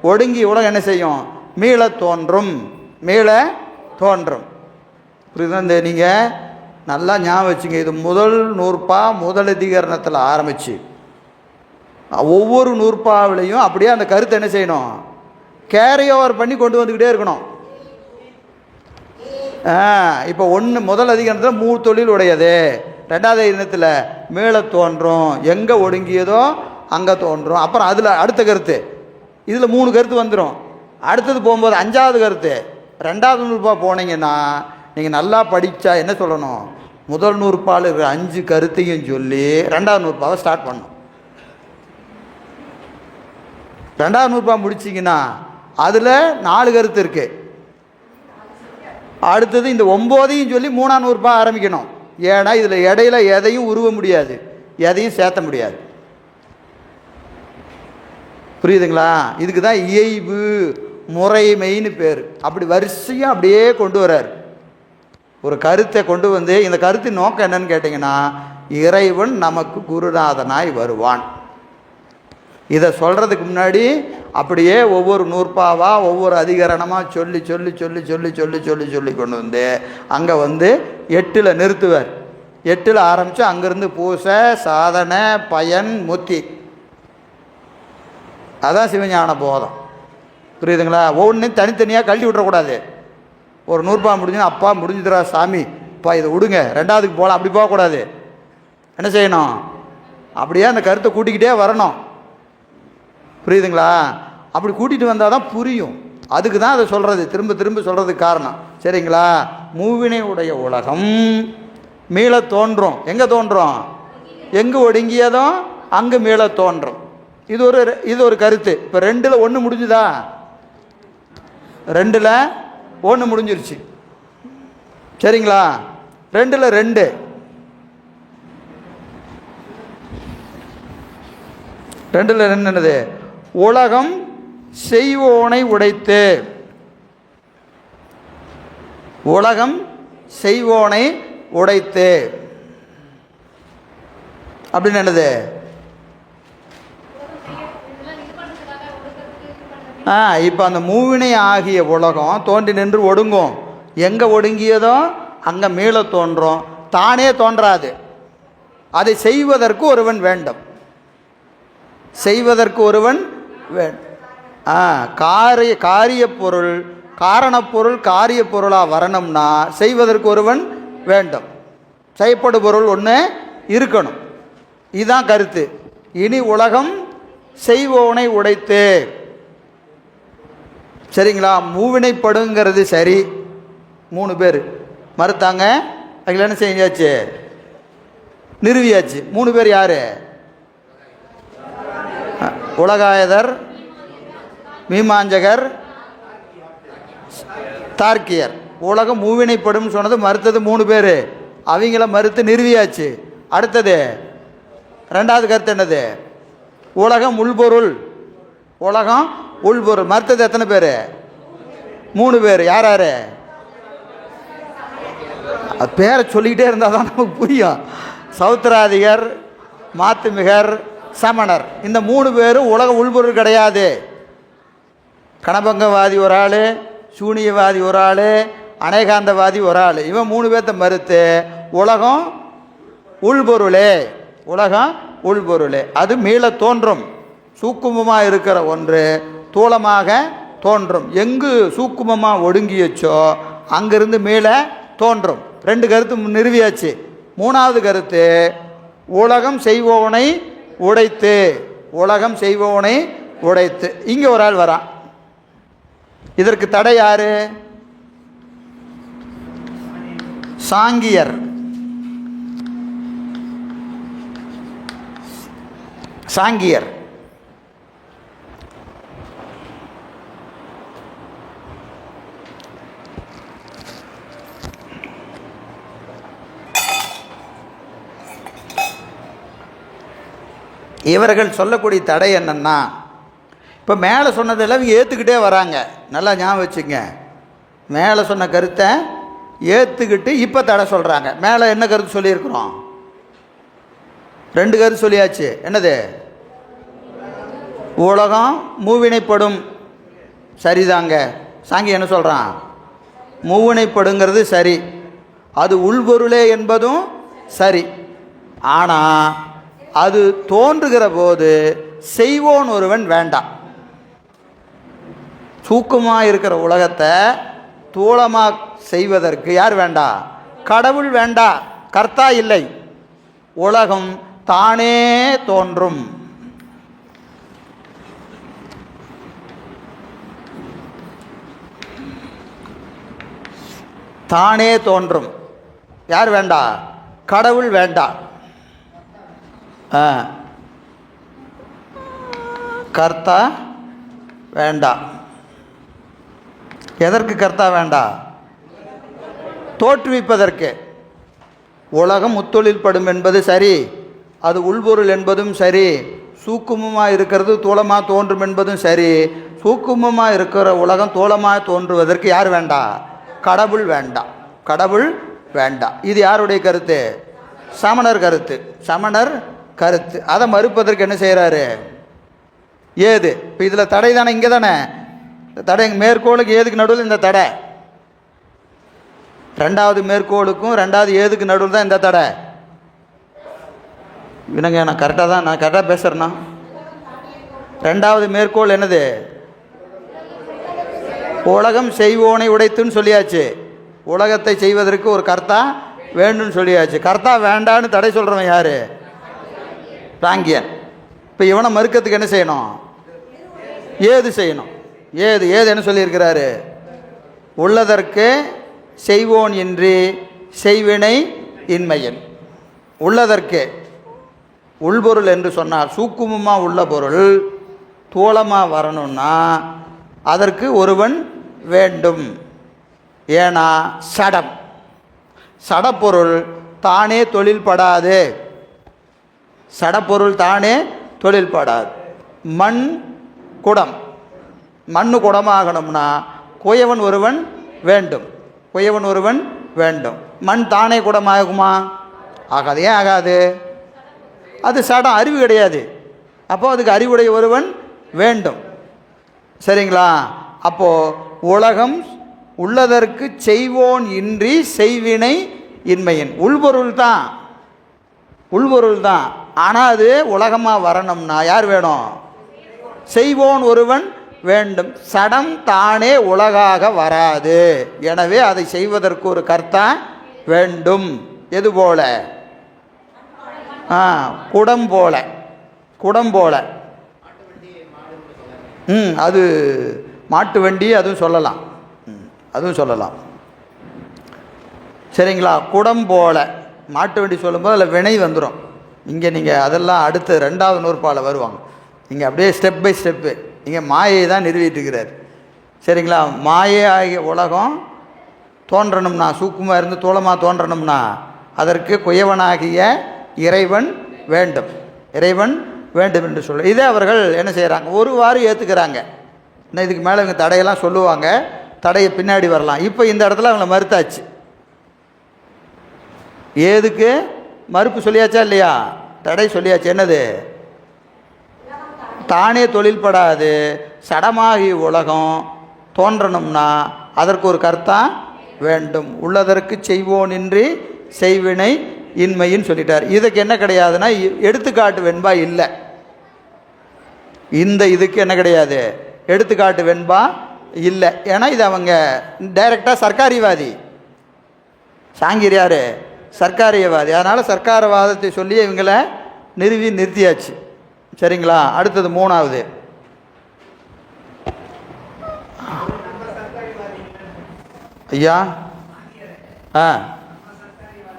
ஒடுங்கிய உலகம் என்ன செய்யும்? மீளத் தோன்றும். மீள தோன்றும். புரியுதா? இந்த நீங்கள் நல்லா ஞாபகம் வச்சுங்க. இது முதல் நூற்பா முதல் அதிகரணத்தில் ஆரம்பித்து ஒவ்வொரு நூற்பாவிலையும் அப்படியே அந்த கருத்தை என்ன செய்யணும்? கேரி ஓவர் பண்ணி கொண்டு வந்துக்கிட்டே இருக்கணும். இப்போ முதல் அதிகரணத்தில் மூணு தொழில் உடையது. ரெண்டாவது அதிகரணத்தில் மீள தோன்றும். எங்கே ஒடுங்கியதோ அங்கே தோன்றும். அப்புறம் அதில் அடுத்த கருத்து. இதில் 3 கருத்து வந்துடும். அடுத்தது போகும்போது 5வது கருத்து. 2வது நூற்பா போனீங்கன்னா நீங்கள் நல்லா படித்தா என்ன சொல்லணும்? முதல் நூற்பால் இருக்கிற 5 கருத்தையும் சொல்லி 2வது நூற்பாவை ஸ்டார்ட் பண்ணணும். 2வது நூற்பா முடிச்சிங்கன்னா அதில் 4 கருத்து இருக்குது. அடுத்தது இந்த 9ஐயும் சொல்லி 3ஆம் நூற்பா ஆரம்பிக்கணும். ஏன்னா இதில் இடையில எதையும் உருவ முடியாது, எதையும் சேர்த்த முடியாது. புரியுதுங்களா? இதுக்கு தான் இயைபு முறைமைன்னு பேர். அப்படி வரிசையாக அப்படியே கொண்டு வர்றார். ஒரு கருத்தை கொண்டு வந்து இந்த கருத்தின் நோக்கம் என்னன்னு கேட்டிங்கன்னா, இறைவன் நமக்கு குருநாதனாய் வருவான். இதை சொல்கிறதுக்கு முன்னாடி அப்படியே ஒவ்வொரு நூற்பாவாக ஒவ்வொரு அதிகரணமாக சொல்லி சொல்லி சொல்லி சொல்லி சொல்லி சொல்லி சொல்லி கொண்டு வந்து அங்கே வந்து 8ல் நிறுத்துவார். 8ல் ஆரம்பித்து அங்கேருந்து பூசை, சாதனை, பயன், முத்தி. அதான் சிவஞான போதம். புரியுதுங்களா? ஒவ்வொன்றையும் தனித்தனியாக கழட்டி விட்டுறக்கூடாது. ஒரு நூற்பா முடிஞ்சுன்னா அப்பா முடிஞ்சுதுரா சாமி, அப்பா இதை விடுங்க, 2வதுக்கு போகலாம், அப்படி போகக்கூடாது. என்ன செய்யணும்? அப்படியே அந்த கருத்தை கூட்டிக்கிட்டே வரணும். புரியுதுங்களா? அப்படி கூட்டிகிட்டு வந்தால் தான் புரியும். அதுக்கு தான் அதை சொல்கிறது, திரும்ப திரும்ப சொல்கிறதுக்கு காரணம். சரிங்களா? மூவினை உடைய உலகம் மீள தோன்றும். எங்கே தோன்றும்? எங்கே ஒடுங்கியதோ அங்கே மீள தோன்றும். இது ஒரு கருத்து. இப்போ 2ல் 1 முடிஞ்சுதா? 2ல் 1 முடிஞ்சிருச்சு. சரிங்களா? 2ல் 2 என்னது? உலகம் செய்வோனை உடைத்து. உலகம் செய்வோனை உடைத்து அப்படின்னு என்னது? இப்போ அந்த மூவினை ஆகிய உலகம் தோன்றி நின்று ஒடுங்கும். எங்கே ஒடுங்கியதோ அங்கே மீள தோன்றும். தானே தோன்றாது. அதை செய்வதற்கு ஒருவன் வேண்டும். செய்வதற்கு ஒருவன் வேண்டும். காரிய பொருள் காரணப்பொருள் காரிய பொருளாக வரணும்னா செய்வதற்கு ஒருவன் வேண்டும், செய்யப்படும் பொருள் ஒன்று இருக்கணும். இதுதான் கருத்து. இனி உலகம் செய்வோனை உடைத்து, சரிங்களா? மூவினைப்படுங்கிறது சரி, 3 பேர் மறுத்தாங்க, அதில் என்ன செஞ்சாச்சு? நிறுவியாச்சு. 3 பேர் யார்? உலகாயதர், மீமாஞ்சகர், தார்க்கியர். உலகம் மூவினைப்படும் சொன்னது மறுத்தது 3 பேர், அவங்கள மறுத்து நிறுவியாச்சு. அடுத்தது 2வது கருத்து என்னது? உலகம் உள்பொருள். உலகம் உள்பொருள் மறுத்தது எத்தனை பேர்? 3 பேர். யார் யார்? அது பேரை சொல்லிக்கிட்டே இருந்தால் தான் நமக்கு புரியும். சௌத்திராதிகர், மாத்துமிகர், சமணர். இந்த 3 பேரும் உலக உள்பொருள் கிடையாது. கணபங்கவாதி ஒரு ஆள், சூனியவாதி ஒரு ஆள், அநேகாந்தவாதி ஒரு ஆள். இவன் 3 பேர்த்த மறுத்து உலகம் உள்பொருளே, உலகம் உள்பொருளே, அது மீள தோன்றும். சூக்குமமாக இருக்கிற ஒன்று தூளமாக தோன்றும். எங்கு சூக்குமமாக ஒடுங்கியச்சோ அங்கிருந்து மீள தோன்றும். 2 கருத்து நிறுவியாச்சு. 3வது கருத்து உலகம் செய்வோனை உடைத்து. உலகம் செய்வோனை உடைத்து. இங்கே ஒரு ஆள் வரான். இதற்கு தடை யாரு? சாங்கியர். சாங்கியர் இவர்கள் சொல்லக்கூடிய தடை என்னன்னா, இப்போ மேலே சொன்னதெல்லாம் ஏற்றுக்கிட்டே வராங்க. நல்லா ஞாபகம் வச்சுங்க. மேலே சொன்ன கருத்தை ஏற்றுக்கிட்டு இப்போ தடை சொல்கிறாங்க. மேலே என்ன கருத்து சொல்லியிருக்கிறோம்? 2 கருத்து சொல்லியாச்சு. என்னது? உலகம் மூவினைப்படும். சரிதாங்க. சாங்கி என்ன சொல்கிறான்? மூவினைப்படுங்கிறது சரி, அது உள்பொருளே என்பதும் சரி. ஆனால் அது தோன்றுகிற போது செய்வோன் ஒருவன் வேண்டாம். சூக்குமாக இருக்கிற உலகத்தை தூளமாக செய்வதற்கு யார் வேண்டா? கடவுள் வேண்டா, கர்த்தா இல்லை. உலகம் தானே தோன்றும். தானே தோன்றும். யார் வேண்டா? கடவுள் வேண்டா. கர்த்தா வேண்டா. எதற்கு கர்த்தா வேண்டா? தோற்றுவிப்பதற்கு. உலகம் முத்தொழில் படும் என்பது சரி, அது உள்பொருள் என்பதும் சரி, சூக்குமமாக இருக்கிறது தூளமாக தோன்றும் என்பதும் சரி. சூக்குமமாக இருக்கிற உலகம் தூளமாக தோன்றுவதற்கு யார் வேண்டா? கடவுள் வேண்டா. கடவுள் வேண்டா. இது யாருடைய கருத்து? சமணர் கருத்து. சமணர் கருத்து. அதை மறுப்பதற்கு என்ன செய்கிறாரு? ஏது. இப்போ இதில் தடை தானே, இங்கே தானே தடை. மேற்கோளுக்கு ஏதுக்கு நடுவில் இந்த தடை. 2வது மேற்கோளுக்கும் 2வது ஏதுக்கு நடுவில் தான் இந்த தடை. இவனுங்க நான் கரெக்டாக பேசுகிறேன்னா. 2வது மேற்கோள் என்னது? உலகம் செய்வோனை உடைத்துன்னு சொல்லியாச்சு. உலகத்தை செய்வதற்கு ஒரு கர்த்தா வேண்டும்னு சொல்லியாச்சு. கர்த்தா வேண்டான்னு தடை சொல்கிறவன் யார்? சாங்கியன். இப்போ இவனை மறுக்கிறதுக்கு என்ன செய்யணும்? ஏது செய்யணும். ஏது என்ன சொல்லியிருக்கிறாரு? உள்ளதற்கு செய்வோன் இன்றி செய்வினை இன்மையன். உள்ளதற்கு உள்பொருள் என்று சொன்னால் சூக்குமமாக உள்ள பொருள் தூளமாக வரணும்னா அதற்கு ஒருவன் வேண்டும். ஏன்னா சடம், சடப்பொருள் தானே தொழில்படாது. சடப்பொருள் தானே தொழில்படாது. மண் குடம், மண்ணு குடமாகணும்னா குயவன் ஒருவன் வேண்டும். குயவன் ஒருவன் வேண்டும். மண் தானே குடமாகுமா? ஆகாது. ஏன் ஆகாது? அது சடம், அறிவு கிடையாது. அப்போது அதுக்கு அறிவுடைய ஒருவன் வேண்டும். சரிங்களா? அப்போது உலகம் உள்ளதற்கு செய்வோன் இன்றி செய்வினை இன்மையின். உள்பொருள் தான், உள்பொருள் தான். ஆனால் அது உலகமாக வரணும்னா யார் வேணும்? செய்வோன் ஒருவன் வேண்டும். சடம் தானே உலகாக வராது. எனவே அதை செய்வதற்கு ஒரு கர்த்தா வேண்டும். எது போல? குடம் போல. குடம் போல. அது மாட்டு வண்டி, அதுவும் சொல்லலாம். அதுவும் சொல்லலாம். சரிங்களா? குடம் போல மாட்டு வண்டி சொல்லும்போது அதில் வினை வந்துடும். இங்கே நீங்கள் அதெல்லாம் அடுத்து 2வது நூற்பால் வருவாங்க. நீங்கள் அப்படியே ஸ்டெப் பை ஸ்டெப்பு இங்கே மாயை தான் நிறுவிட்டுருக்கிறார். சரிங்களா? மாயை ஆகிய உலகம் தோன்றணும்னா, சூக்குமாக இருந்து தூளமாக தோன்றணும்னா அதற்கு குயவனாகிய இறைவன் வேண்டும். இறைவன் வேண்டும் என்று சொல்ல இதே அவர்கள் என்ன செய்கிறாங்க, ஒருவாறு ஏற்றுக்கிறாங்க. இன்னும் இதுக்கு மேலே இவங்க தடையெல்லாம் சொல்லுவாங்க, தடையை பின்னாடி வரலாம். இப்போ இந்த இடத்துல அவங்கள மறுத்தாச்சு. ஏதுக்கு மறுப்பு சொல்லியாச்சா இல்லையா? தடை சொல்லியாச்சு. என்னது? தானே தொழில்படாது சடமாகி உலகம் தோன்றணும்னா அதற்கு ஒரு கர்த்தா வேண்டும். உள்ளதற்கு செய்வோனின்றி செய்வினை இன்மைன்னு சொல்லிட்டார். இதுக்கு என்ன கிடையாதுன்னா எடுத்துக்காட்டு வெண்பா இல்லை. இந்த இதுக்கு என்ன கிடையாது? எடுத்துக்காட்டு வெண்பா இல்லை. ஏன்னா இது அவங்க டைரெக்டாக சர்க்காரிவாதி. சாங்கிரியார் சர்க்காரியவாதி. அதனால் சர்க்காரவாதத்தை சொல்லி இவங்களை நிறுத்தியாச்சு. சரிங்களா? அடுத்தது 3வது. ஐயா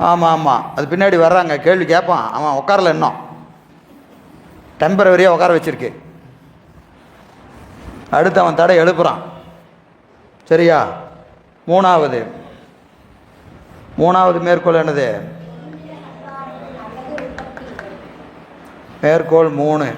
ஆமாம் ஆமாம், அது பின்னாடி வர்றாங்க, கேள்வி கேட்பான். அவன் உட்காரல, இன்னும் டெம்பரவரியாக உட்கார வச்சிருக்கு. அடுத்து அவன் தடை எழுப்புறான். சரியா? 3வது மேற்கோள் என்னது? மேற்கோள் 3.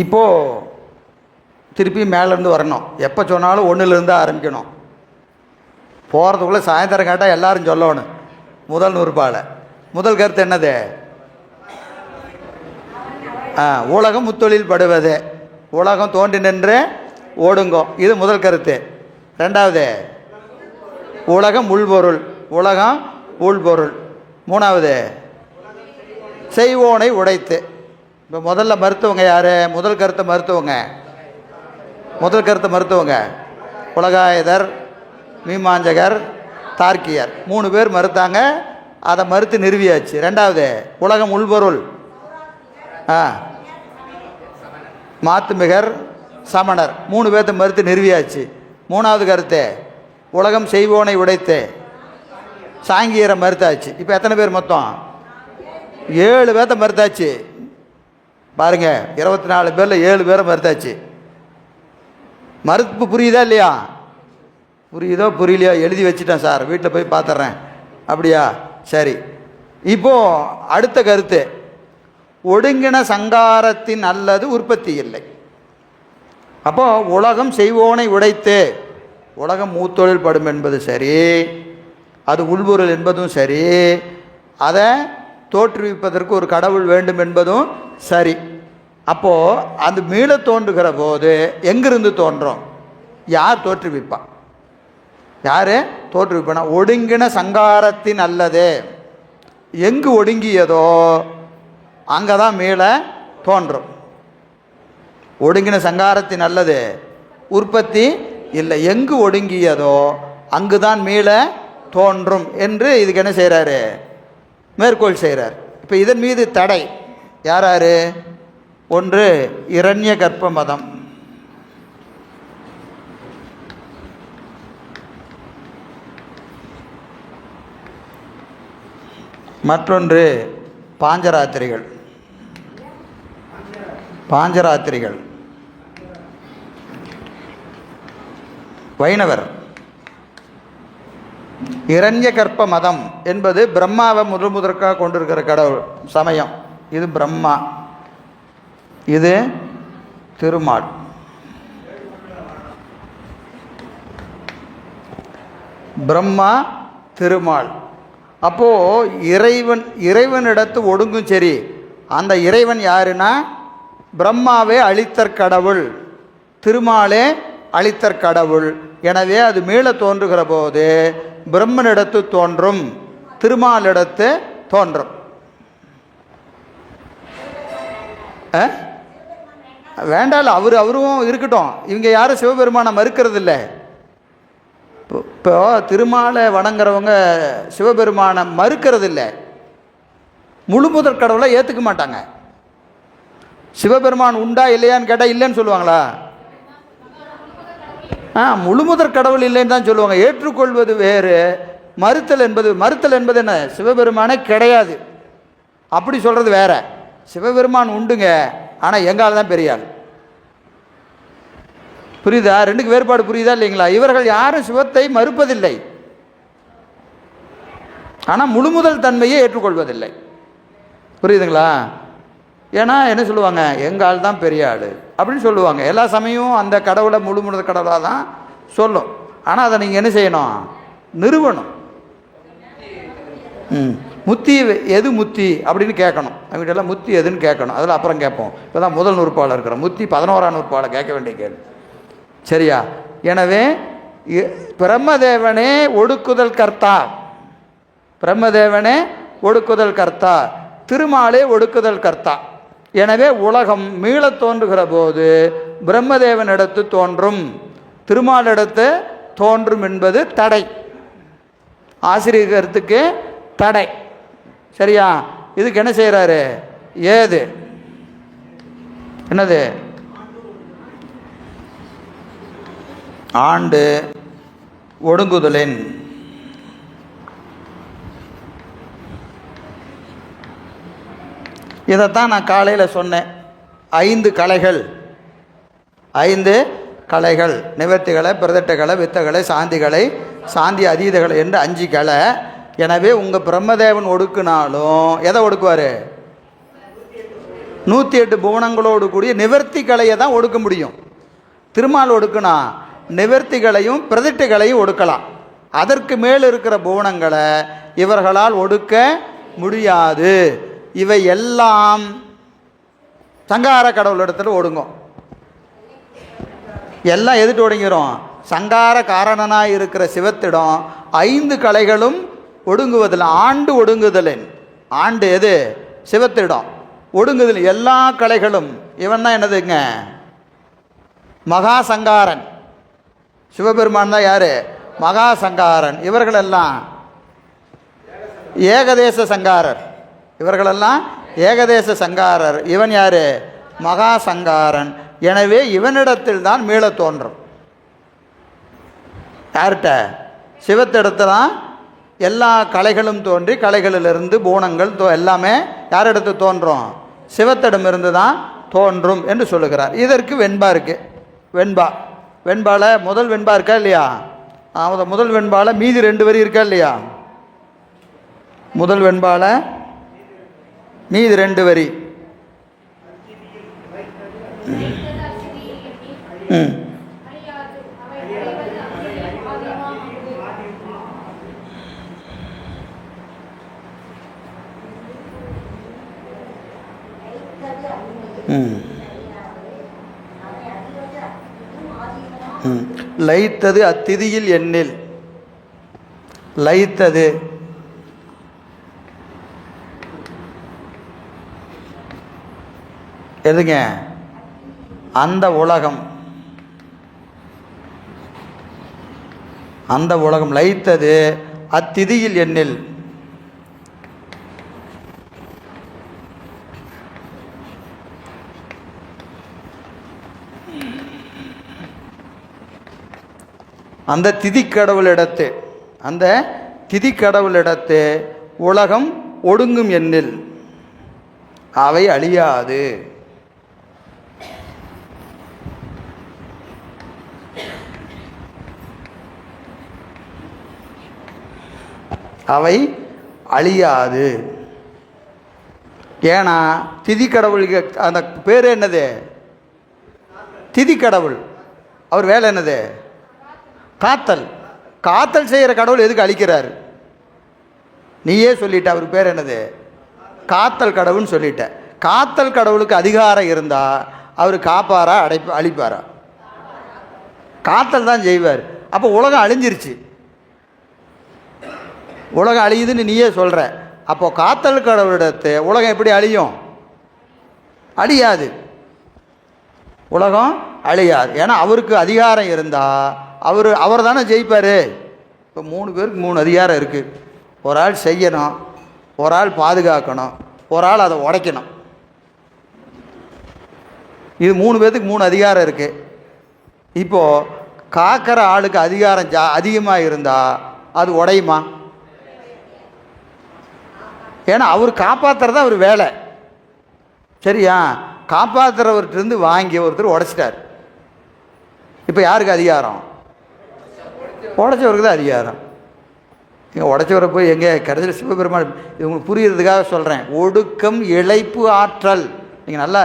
இப்போது திருப்பி மேலேருந்து வரணும். எப்போ சொன்னாலும் 1லேருந்து ஆரம்பிக்கணும். போகிறதுக்குள்ளே சாயந்தரம் கேட்டால் எல்லோரும் சொல்லணும். முதல் நூற்பால் முதல் கருத்து என்னது? உலகம் முத்தொழில் படுவது. உலகம் தோன்றி நின்று ஓடுங்கோ. இது முதல் கருத்து. 2வது உலகம் உள்பொருள். உலகம் உள்பொருள். 3வது செய்வோனை உடைத்து. இப்போ முதல்ல மருத்துவங்க யார்? முதல் கருத்தை மருத்துவங்க உலகாயதர், மீமாஞ்சகர், தார்க்கியர் 3 பேர் மறுத்தாங்க. அதை மறுத்து நிறுவியாச்சு. 2வது உலகம் உள்பொருள். மாத்துமிகர், சமணர் 3 பேர்த்த மறுத்து நிறுவியாச்சு. 3வது கருத்து உலகம் செய்வோனை உடைத்து சாங்கியரை மறுத்தாச்சு. இப்போ எத்தனை பேர் மொத்தம்? 7 பேர்த்த மறுத்தாச்சு. பாருங்க, 24 பேரில் 7 பேரை மறுத்தாச்சு. மறுப்பு புரியுதா இல்லையா? புரியுதோ புரியலையோ எழுதி வச்சுட்டேன் சார், வீட்டில் போய் பார்த்துட்றேன். அப்படியா? சரி. இப்போது அடுத்த கருத்து ஒடுங்கின சங்காரத்தின் அல்லது உற்பத்தி இல்லை. அப்போது உலகம் செய்வோனை உடைத்து உலகம் மூத்தொழில் படும் என்பது சரி, அது உள்பொருள் என்பதும் சரி, அதை தோற்றுவிப்பதற்கு ஒரு கடவுள் வேண்டும் என்பதும் சரி. அப்போது அது மீள தோன்றுகிற போது எங்கிருந்து தோன்றும்? யார் தோற்றுவிப்பா? யார் தோற்றுவிப்பானா? ஒடுங்கின சங்காரத்தின் அல்லது எங்கு ஒடுங்கியதோ அங்கே தான் மீள தோன்றும். ஒடுங்கின சங்காரத்தின் அல்லது உற்பத்தி இல்லை. எங்கு ஒடுங்கியதோ அங்கு தான் மீள தோன்றும் என்று இதுக்கு என்ன செய்கிறாரு? மேற்கோள் செய்கிறார். இப்போ இதன் மீது தடை யார்? ஒன்று இரண்ய கற்ப மதம், மற்றொன்று பாஞ்சராத்திரிகள். வைணவர். இரண்ய கற்ப மதம் என்பது பிரம்மாவை முதற்காக கொண்டிருக்கிற கடவுள் சமயம். இது பிரம்மா. இது திருமால். பிரம்மா திருமால். அப்போது இறைவனிடத்து ஒடுங்கும். சரி, அந்த இறைவன் யாருன்னா பிரம்மாவே அழித்தற் கடவுள், திருமாலே அழித்தற் கடவுள். எனவே அது மீள தோன்றுகிற போது பிரம்மனிடத்து தோன்றும், திருமாலிடத்து தோன்றும். வேண்டாம், அவரும் இருக்கட்டும். இவங்க யாரும் சிவபெருமானை மறுக்கிறது இல்லை. இப்போ திருமாலை வணங்குறவங்க சிவபெருமானை மறுக்கிறது இல்லை, முழு முதற் கடவுளை ஏற்றுக்க மாட்டாங்க. சிவபெருமான் உண்டா இல்லையான்னு கேட்டால் இல்லைன்னு சொல்லுவாங்களா? முழு முதற் கடவுள் இல்லைன்னு தான் சொல்லுவாங்க. ஏற்றுக்கொள்வது வேறு, மறுத்தல் என்பது என்ன? சிவபெருமானே கிடையாது அப்படி சொல்கிறது வேற. சிவபெருமான் உண்டுங்க, ஆனால் எங்கால் தான் பெரியாள். புரியுதா? ரெண்டுக்கு வேறுபாடு புரியுதா இல்லைங்களா? இவர்கள் யாரும் சிவத்தை மறுப்பதில்லை, ஆனால் முழு முதல் தன்மையை ஏற்றுக்கொள்வதில்லை. புரியுதுங்களா? ஏன்னா என்ன சொல்லுவாங்க, எங்கால் தான் பெரிய ஆள் அப்படின்னு சொல்லுவாங்க. எல்லா சமயமும் அந்த கடவுளை முழு முதல் கடவுளாக தான் சொல்லும். ஆனால் அதை நீங்கள் என்ன செய்யணும்? நிறுவனம். முத்தி எது முத்தி அப்படின்னு கேட்கணும். அவங்ககிட்டலாம் முத்தி எதுன்னு கேட்கணும். அதில் அப்புறம் கேட்போம். இப்போ தான் முதல் நூற்பாவில் இருக்கிறோம். முத்தி 11ஆம் நூற்பாவில் கேட்க வேண்டிய கேள்வி. சரியா? எனவே பிரம்மதேவனே ஒடுக்குதல் கர்த்தா, பிரம்மதேவனே ஒடுக்குதல் கர்த்தா, திருமாலே ஒடுக்குதல் கர்த்தா. எனவே உலகம் மீள தோன்றுகிற போது பிரம்மதேவனிடத்து தோன்றும், திருமாலிடத்து தோன்றும் என்பது தடை, ஆசிரியர் கருத்துக்கு தடை. சரியா? இதுக்கு என்ன செய்கிறாரு? ஏது என்னது? ஆண்டு ஒடுங்குதலின். இதைத்தான் நான் காலையில் சொன்னேன். 5 கலைகள், 5 கலைகள், நிவர்த்திகளை, பிரதிட்டுகளை, வித்தகளை, சாந்திகளை, சாந்தி அதீதகளை என்று 5 கலை. எனவே உங்கள் பிரம்மதேவன் ஒடுக்குனாலும் எதை ஒடுக்குவார்? 108 புவனங்களோடு கூடிய நிவர்த்தி கலையை தான் ஒடுக்க முடியும். திருமால் ஒடுக்குனா நிவர்த்திகளையும் பிரதிட்டுகளையும் ஒடுக்கலாம். அதற்கு மேல் இருக்கிற புவனங்களை இவர்களால் ஒடுக்க முடியாது. இவை எல்லாம் சங்கார கடவுளிடத்தில் ஒடுங்கும். எல்லாம் எதிர்த்து ஒடுங்கிறோம்? சங்கார காரணனாக இருக்கிற சிவத்திடம் 5 கலைகளும் ஒடுங்குவதில். ஆண்டு ஒடுங்குதலின், ஆண்டு எது? சிவத்திடம் ஒடுங்குதல். எல்லா கலைகளும். இவன் தான் என்னதுங்க? மகா சங்காரன். சிவபெருமான் தான் யார்? மகா சங்காரன். இவர்களெல்லாம் ஏகதேச சங்காரர். இவர்களெல்லாம் ஏகதேச சங்காரர். இவன் யார்? மகா சங்காரன். எனவே இவனிடத்தில் தான் மீள தோன்றும். யார்கிட்ட? சிவத்திடத்தான் எல்லா கலைகளும் தோன்றி, கலைகளிலிருந்து பூணங்கள் எல்லாமே யாரிடத்து தோன்றும்? சிவத்திடமிருந்து தான் தோன்றும் என்று சொல்லுகிறார். இதற்கு வெண்பா இருக்குது. வெண்பால முதல் வெண்பா இருக்கா இல்லையா? முதல் வெண்பால மீதி 2 வரி இருக்கா இல்லையா? முதல் வெண்பால மீதி 2 வரி. லயித்தது அத்திதியில் எண்ணில். லயித்தது எதுங்க? அந்த உலகம், அந்த உலகம் லயித்தது அத்திதியில் எண்ணில். அந்த திதிக்கடவுளிடத்து, அந்த திதிக்கடவுளிடத்து உலகம் ஒடுங்கும் எண்ணில் அவை அழியாது. அவை அழியாது. ஏன்னா திதி கடவுளுக்கு அந்த பேர் என்னது? திதி கடவுள். அவர் வேலை என்னது? காத்தல். காத்தல் செய்கிற கடவுள் எதுக்கு அழிக்கிறார்? நீயே சொல்லிட்ட அவர் பேர் என்னது? காத்தல் கடவுள்னு சொல்லிட்ட. காத்தல் கடவுளுக்கு அதிகாரம் இருந்தால் அவர் காப்பாரா அழிப்பாரா? காத்தல் தான் செய்வார். அப்போ உலகம் அழிஞ்சிருச்சு. உலகம் அழியுதுன்னு நீயே சொல்கிற. அப்போ காத்தல் கடவுளிடத்து உலகம் எப்படி அழியும்? அழியாது. உலகம் அழியாது. ஏன்னா அவருக்கு அதிகாரம் இருந்தால் அவர் தானே ஜெயிப்பார். இப்போ 3 பேருக்கு 3 அதிகாரம் இருக்குது. ஒரு ஆள் செய்யணும், ஒரு ஆள் பாதுகாக்கணும், ஒரு ஆள் அதை உடைக்கணும். இது 3 பேர்த்துக்கு 3 அதிகாரம் இருக்குது. இப்போது காக்கிற ஆளுக்கு அதிகாரம் அதிகமாக இருந்தால் அது உடையுமா? ஏன்னா அவர் காப்பாற்றுறது அவர் வேலை. சரியா? காப்பாற்றுறவர்கிட்டருந்து வாங்கி ஒருத்தர் உடைச்சிட்டார். இப்போ யாருக்கு அதிகாரம்? உடைச்சவருக்கு தான் அதிகாரம். இங்கே உடைச்சவரை போய் எங்கே கடைசியில் சிவபெருமான் இவங்களுக்கு புரிகிறதுக்காக சொல்கிறேன். ஒடுக்கம், இழைப்பு, ஆற்றல். நீங்கள் நல்லா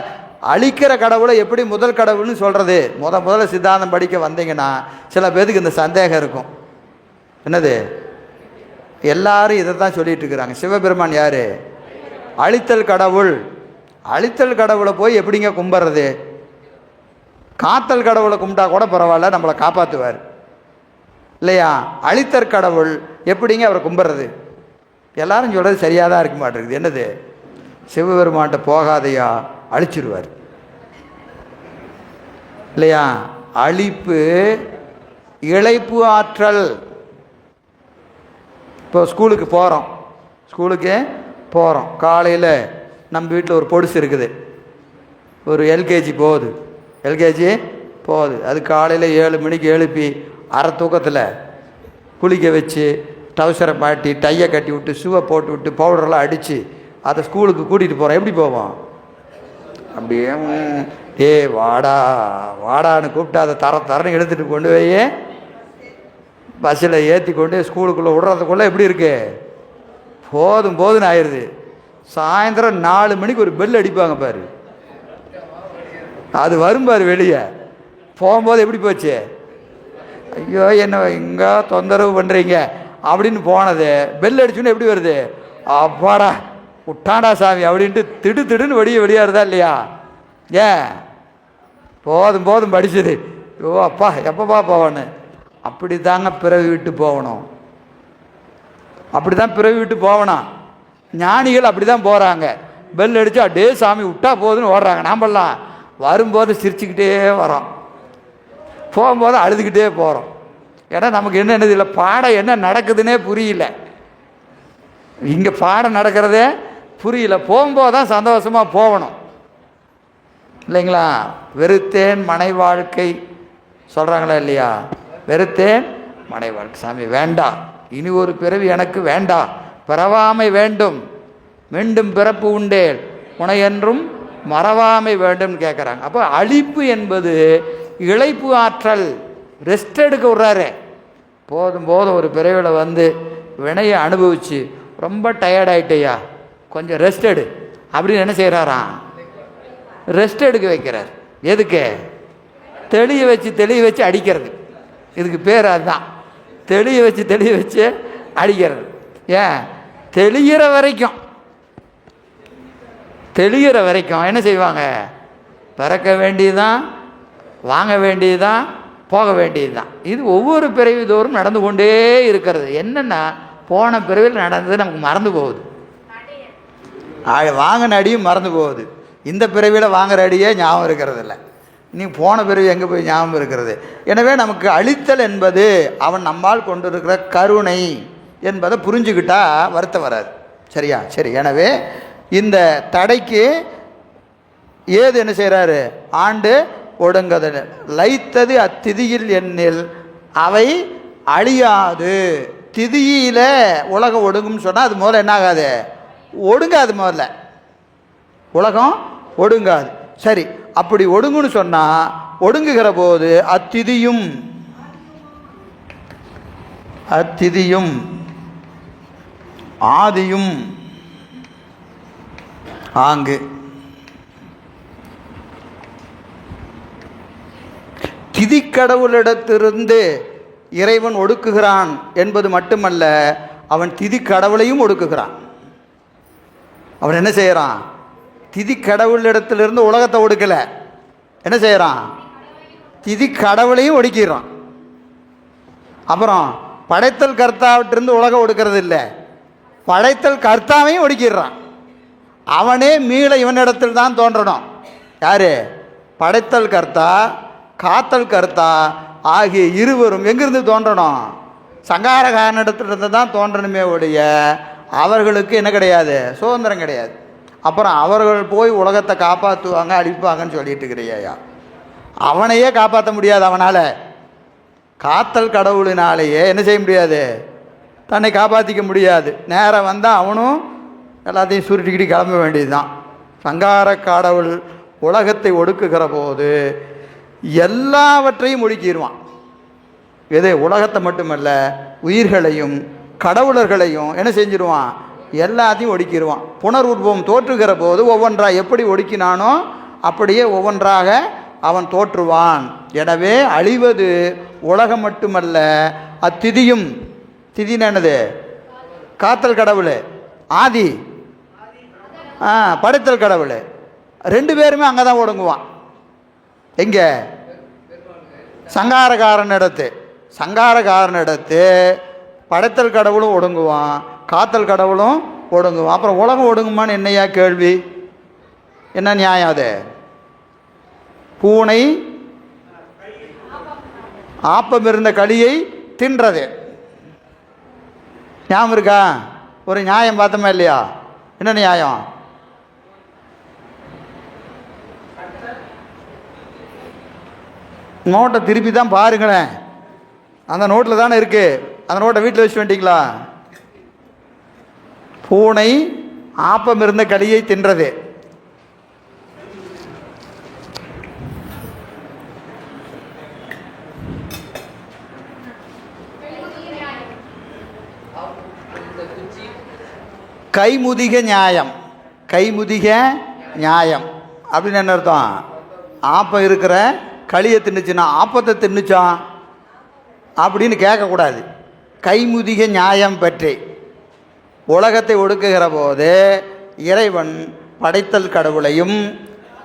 அழிக்கிற கடவுளை எப்படி முதல் கடவுள்னு சொல்கிறது? முதல்ல சித்தாந்தம் படிக்க வந்தீங்கன்னா சில பேருக்கு இந்த சந்தேகம் இருக்கும். என்னது? எல்லாரும் இதை தான் சொல்லிகிட்டு இருக்கிறாங்க. சிவபெருமான் யார்? அழித்தல் கடவுள். அழித்தல் கடவுளை போய் எப்படிங்க கும்பிட்றது? காத்தல் கடவுளை கும்பிட்டா கூட பரவாயில்ல, நம்மளை காப்பாற்றுவார் இல்லையா? அழித்தற் கடவுள் எப்படிங்க அவரை கும்பிட்றது? எல்லாரும் சொல்கிறது சரியாக தான் இருக்க மாட்டேங்குது. என்னது? சிவபெருமான்கிட்ட போகாதையா, அழிச்சிருவார் இல்லையா? அழிப்பு, இழைப்பு, ஆற்றல். இப்போ ஸ்கூலுக்கு போகிறோம். காலையில் நம்ம வீட்டில் ஒரு பொடுசு இருக்குது, ஒரு எல்கேஜி போகுது. அது காலையில் 7 மணிக்கு எழுப்பி அரை தூக்கத்தில் குளிக்க வச்சு டவுசரை மாட்டி டையை கட்டி விட்டு ஷூவை போட்டு விட்டு பவுடரெல்லாம் அடித்து அதை ஸ்கூலுக்கு கூட்டிகிட்டு போகிறோம். எப்படி போவோம்? அப்படியே வாடான்னு கூப்பிட்டு அதை தரன்னு எடுத்துகிட்டு கொண்டு போய் பஸ்ஸில் ஏற்றி கொண்டு ஸ்கூலுக்குள்ளே விடுறதுக்குள்ளே எப்படி இருக்கு? போதும்னு ஆயிடுது. சாயந்தரம் 4 மணிக்கு ஒரு பெல் அடிப்பாங்க பாரு, அது வரும் பாரு வெளியே. போகும்போது எப்படி போச்சு? ஐயோ என்ன இங்கே தொந்தரவு பண்ணுறீங்க அப்படின்னு போனது, பெல் அடிச்சுன்னு எப்படி வருது? அப்பாடா விட்டாண்டா சாமி அப்படின்ட்டு திடுன்னு வெளியாருதா இல்லையா? ஏன்? போதும் படிச்சது. ஓ அப்பா எப்பப்பா போவான்னு. அப்படி தாங்க பிறவி விட்டு போகணும். ஞானிகள் அப்படி தான் போகிறாங்க. பெல் அடித்தா டே சாமி விட்டா போதுன்னு ஓடுறாங்க. நாமெல்லாம் வரும்போது சிரிச்சுக்கிட்டே வரோம், போகும்போது அழுதுகிட்டே போகிறோம். ஏன்னா நமக்கு என்னது இல்லை, பாடம் என்ன நடக்குதுன்னே புரியல. இங்கே பாடம் நடக்கிறதே புரியல. போகும்போது தான் சந்தோஷமாக போகணும் இல்லைங்களா? வெறுத்தேன் மனை வாழ்க்கை சொல்கிறாங்களா இல்லையா? வெறுத்தேன் மனை வாழ்க்கை. சாமி வேண்டாம், இனி ஒரு பிறவி எனக்கு வேண்டாம், பிறவாமை வேண்டும், மீண்டும் பிறப்பு உண்டேன் உனையென்றும் மறவாமை வேண்டும் கேட்குறாங்க. அப்போ அழிப்பு என்பது இழைப்பு, ஆற்றல். ரெஸ்ட் எடுக்க விட்றாரு. போதும் ஒரு பிறவியில் வந்து வினையை அனுபவிச்சு ரொம்ப டயர்டாயிட்டையா, கொஞ்சம் ரெஸ்ட் எடு அப்படின்னு என்ன செய்கிறாராம்? ரெஸ்ட் எடுக்க வைக்கிறார். எதுக்கு? தெளிய வச்சு அடிக்கிறது. இதுக்கு பேர் அதுதான், தெளிய வச்சு அடிக்கிறது. ஏன்? தெளிகிற வரைக்கும் என்ன செய்வாங்க? பிறக்க வேண்டியதுதான், வாங்க வேண்டியதுதான், போக வேண்டியதுதான். இது ஒவ்வொரு பிறவி தோறும் நடந்து கொண்டே இருக்கிறது. என்னென்னா போன பிறவியில் நடந்தது நமக்கு மறந்து போகுது. வாங்கின அடியும் மறந்து போகுது. இந்த பிறவியில் வாங்குற அடியே ஞாபகம் இருக்கிறது இல்லை. நீ போன பிறவி எங்கே போய் ஞாபகம் இருக்கிறது? எனவே நமக்கு அழித்தல் என்பது அவன் நம்மால் கொண்டு இருக்கிற கருணை என்பதை புரிஞ்சுக்கிட்டா வருத்தம் வராது. சரியா? சரி. எனவே இந்த தடைக்கு ஏது என்ன செய்கிறாரு? ஆண்டு ஒடுங்கது லைத்தது அத்திதியில் எண்ணில் அவை அழியாது. திதியில் உலகம் ஒடுங்கும்னு சொன்னால் அது முதல்ல என்ன ஆகாது? ஒடுங்காது. முதல்ல உலகம் ஒடுங்காது. சரி, அப்படி ஒடுங்குன்னு சொன்னால் ஒடுங்குகிற போது அத்திதியும் ஆதியும் ஆங்கு. திதிக்கடவுளிடத்திலிருந்து இறைவன் ஒடுக்குகிறான் என்பது மட்டுமல்ல, அவன் திதிக்கடவுளையும் ஒடுக்குகிறான். அவன் என்ன செய்கிறான்? திதிக்கடவுளிடத்திலிருந்து உலகத்தை ஒடுக்கலை, என்ன செய்கிறான்? திதிக்கடவுளையும் ஒடுக்கிறான். அப்புறம் படைத்தல் கர்த்தாவிட்டிருந்து உலகம் ஒடுக்கிறது இல்லை, படைத்தல் கர்த்தாவையும் ஒடுக்கிடுறான். அவனே மீள இவனிடத்தில் தான் தோன்றணும். யார்? படைத்தல் கர்த்தா காத்தல் கர்த்தா ஆகிய இருவரும் எங்கிருந்து தோன்றணும்? சங்காரகாரனிடத்திலிருந்து தான் தோன்றணுமே ஒழிய அவர்களுக்கு என்ன கிடையாது? சுதந்திரம் கிடையாது. அப்புறம் அவர்கள் போய் உலகத்தை காப்பாற்றுவாங்க அழிப்பாங்கன்னு சொல்லிட்டு இருக்கிறையா? அவனையே காப்பாற்ற முடியாது. அவனால் காத்தல் கடவுளினாலேயே என்ன செய்ய முடியாது? தன்னை காப்பாற்றிக்க முடியாது. நேரம் வந்தால் அவனும் எல்லாத்தையும் சுருட்டிக்கிட்டு கிளம்ப வேண்டியது தான். சங்கார கடவுள் உலகத்தை ஒடுக்குகிற போது எல்லாவற்றையும் ஒடுக்கிடுவான். எது? உலகத்தை மட்டுமல்ல, உயிர்களையும் கடவுளர்களையும் என்ன செஞ்சிருவான்? எல்லாத்தையும் ஒடுக்கிடுவான். புனர்உருவம் தோற்றுகிற போது ஒவ்வொன்றாக எப்படி ஒடுக்கினானோ அப்படியே ஒவ்வொன்றாக அவன் தோற்றுவான். எனவே அழிவது உலகம் மட்டுமல்ல, அத்திதியும். திதின்னு என்னது? காத்தல் கடவுள், ஆதி படைத்தல் கடவுள், ரெண்டு பேருமே அங்கே தான் ஒடுங்குவான். எங்கே? சங்காரகாரனிடத்து படைத்தல் கடவுளும் ஒடுங்குவான், காத்தல் கடவுளும் ஒடுங்குவான். அப்புறம் உலகம் ஒடுங்குமான்னு என்னையா கேள்வி? என்ன நியாயம் அது? பூனை ஆப்பம் இருந்த களியை தின்றது. ஞாபகம் இருக்கா? ஒரு நியாயம் பார்த்தோமா இல்லையா? என்ன நியாயம்? நோட்டை திருப்பி தான் பாருங்களேன். அந்த நோட்டில் தானே இருக்குது. அந்த நோட்டை வீட்டில் வச்சு வேண்டிங்களா? பூனை ஆப்பம் இருந்த களியை தின்றது. கைமுதிக நியாயம். கைமுதிக நியாயம் அப்படின்னு என்ன அர்த்தம்? ஆப்பம் இருக்கிற களியை தின்னுச்சுன்னா ஆப்பத்தை தின்னுச்சான் அப்படின்னு கேட்கக்கூடாது. கைமுதிக நியாயம் பற்றி உலகத்தை ஒடுக்குகிற போது இறைவன் படைத்தல் கடவுளையும்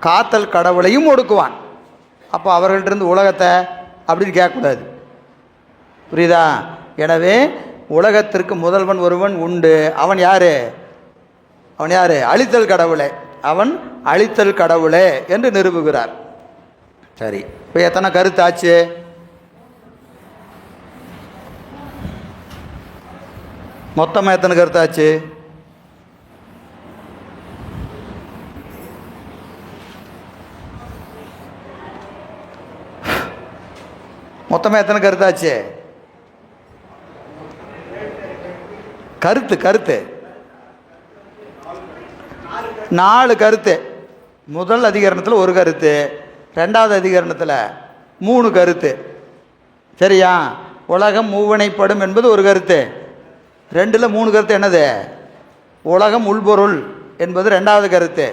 காத்தல் கடவுளையும் ஒடுக்குவான். அப்போ அவர்கள்ட்டிருந்து உலகத்தை அப்படின்னு கேட்கக்கூடாது. புரியுதா? எனவே உலகத்திற்கு முதல்வன் ஒருவன் உண்டு. அவன் யார்? அவன் யார்? அழித்தல் கடவுளே. அவன் அழித்தல் கடவுளே என்று நிறுவுகிறார். சரி, இப்போ எத்தனை கருத்தாச்சு? மொத்தமாக எத்தனை கருத்தாச்சு? மொத்தமாக எத்தனை கருத்தாச்சு? கருத்து 4 கருத்து. முதல் அதிகரணத்தில் ஒரு கருத்து, ரெண்டாவது அதிகரணத்தில் 3 கருத்து. சரியா? உலகம் மூவினைப்படும் என்பது ஒரு கருத்து. 2ல் 3 கருத்து என்னது? உலகம் உள்பொருள் என்பது ரெண்டாவது கருத்து.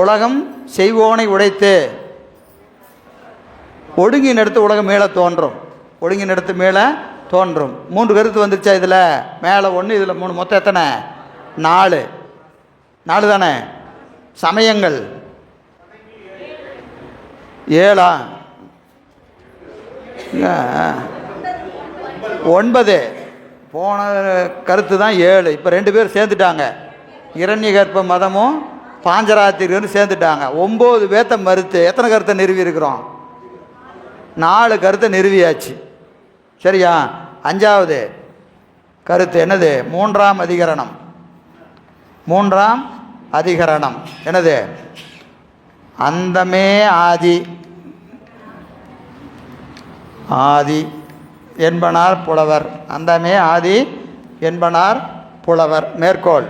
உலகம் செய்வோனை உடைத்து ஒடுங்கின் எடுத்து உலகம் மேலே தோன்றும், ஒடுங்கின் எடுத்து மேலே தோன்றும். 3 கருத்து வந்துருச்சா? இதில் மேலே 1, இதில் 3, மொத்தம் எத்தனை? 4 தானே? சமயங்கள் 7 9. போன கருத்து தான் 7. இப்போ 2 பேர் சேர்ந்துட்டாங்க. இரண்யகற்ப மதமும் பாஞ்சராத்திரிகரும் சேர்ந்துட்டாங்க. 9 பேர்த்த மறுத்து எத்தனை கருத்தை நிறுவி இருக்கிறோம்? 4 கருத்தை நிறுவியாச்சு. சரியா? 5வது கருத்து என்னது? 3ஆம் அதிகரணம். 3ஆம் அதிகரணம் என்னது? அந்தமே ஆதி, ஆதி என்பனார் புலவர். அந்தமே ஆதி என்பனார் புலவர். மேற்கோள்: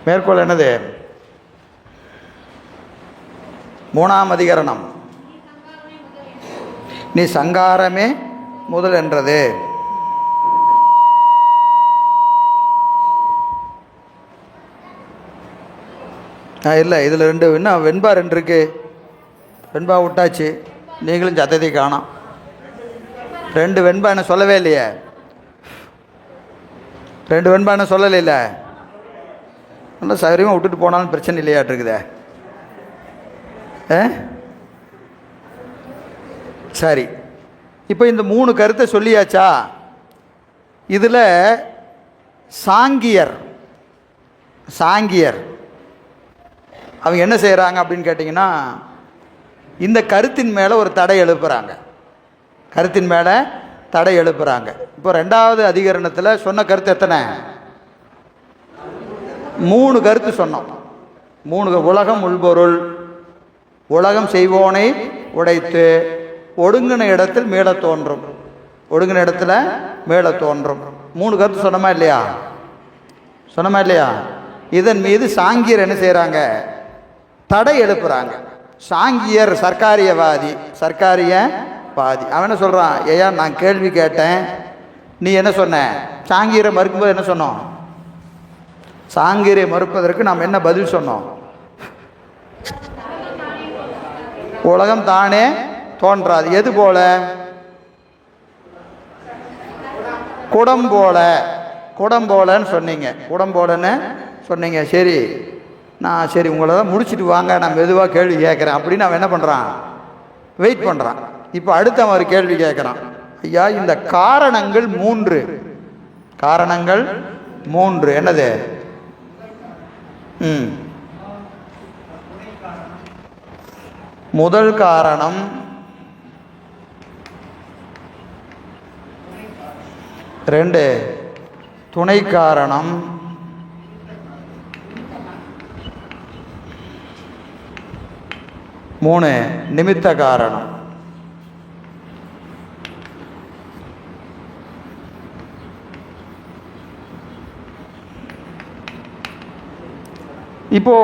மேற்கோள் என்னது? 3ஆம் அதிகரணம். நீ சங்காரமே முதல் என்றது. இல்லை, இதில் ரெண்டு இன்னும் வெண்பா ரெண்டு இருக்கு. வெண்பா விட்டாச்சு, நீங்களும் சத்தத்தை காணோம். ரெண்டு வெண்பா என்ன சொல்லவே இல்லையே, ரெண்டு வெண்பா என்ன சொல்லலை. இல்லை, நல்லா சௌகரியமாக விட்டுட்டு போனாலும் பிரச்சனை இல்லையாட்டிருக்குதே. சரி, இப்போ இந்த 3 கருத்தை சொல்லியாச்சா? இதில் சாங்கியர் அவங்க என்ன செய்கிறாங்க அப்படின்னு கேட்டிங்கன்னா, இந்த கருத்தின் மேலே ஒரு தடை எழுப்புகிறாங்க. கருத்தின் மேலே தடை எழுப்புகிறாங்க. இப்போ 2வது அதிகரணத்தில் சொன்ன கருத்து எத்தனை? 3 கருத்து சொன்னோம். 3. உலகம் உள்பொருள், உலகம் செய்வோனை உடைத்து, ஒடுங்கின இடத்தில் மீள தோன்றும், ஒடுங்கின இடத்துல மீள தோன்றும். 3 கருத்து சொன்னமா இல்லையா? சொன்னமா இல்லையா? இதன் மீது சாங்கியர் என்ன செய்கிறாங்க? தடை எழுப்புறாங்க. சாங்கியர் சர்க்காரியவாதி, சர்க்காரியவாதி. அவன் என்ன சொல்கிறான்? ஐயா, நான் கேள்வி கேட்டேன், நீ என்ன சொன்ன? சாங்கியரை மறுக்கும்போது என்ன சொன்னோம்? சாங்கியரை மறுப்பதற்கு நாம் என்ன பதில் சொன்னோம்? உலகம் தானே தோன்றாது. எது போல? குடம் போல. குடம் போலன்னு சொன்னீங்க, குடம் போலன்னு சொன்னீங்க. சரி, நான் சரி உங்களை தான் முடிச்சுட்டு வாங்க, நான் மெதுவாக கேள்வி கேட்குறேன் அப்படின்னு அவன் என்ன பண்ணுறான்? வெயிட் பண்ணுறான். இப்போ அடுத்த அவன் ஒரு கேள்வி கேட்குறான். ஐயா, இந்த காரணங்கள் 3, காரணங்கள் 3 என்னது? முதல் காரணம், 2 துணை காரணம், 3 நிமித்த காரணம். இப்போ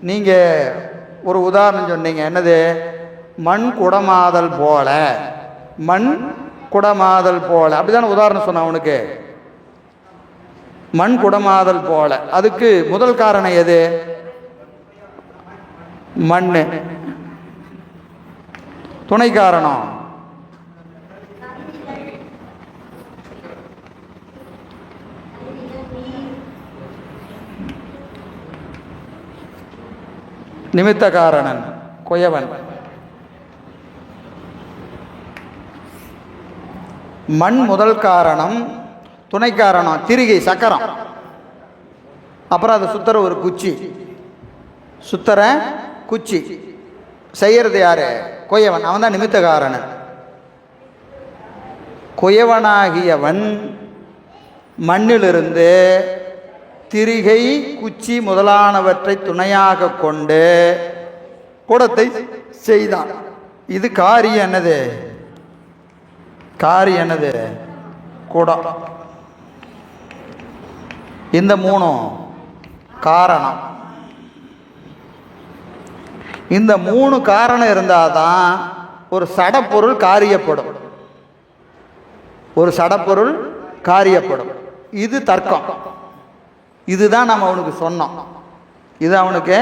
நீங்க ஒரு உதாரணம் சொன்னீங்க. என்னது? மண் குடமாதல் போல, மண் குடமாதல் போல, அப்படிதான உதாரணம் சொன்ன அவனுக்கு. மண் குடமாதல் போல, அதுக்கு முதல் காரணம் எது? மண்ணு. துணை காரணம் நிமித்த காரணன் குயவன். மண் முதல் காரணம், துணை காரணம் திரிகை சக்கரம், அப்புறம் அது சுத்தர ஒரு குச்சி, சுத்தர குச்சி செய்யறது யாரு? குயவன். அவன் தான் நிமித்த காரணன். குயவனாகியவன் மண்ணிலிருந்து திரிகை குச்சி முதலானவற்றை துணையாக கொண்டு குடத்தை செய்தான். இது காரியம் என்னது? காரியம் என்னது? குடம். இந்த 3 காரணம். இந்த 3 காரணம் இருந்தாதான் ஒரு சடப்பொருள் காரியப்படும். ஒரு சடப்பொருள் காரியப்படும். இது தர்க்கம். இதுதான் நம்ம அவனுக்கு சொன்னோம். இது அவனுக்கு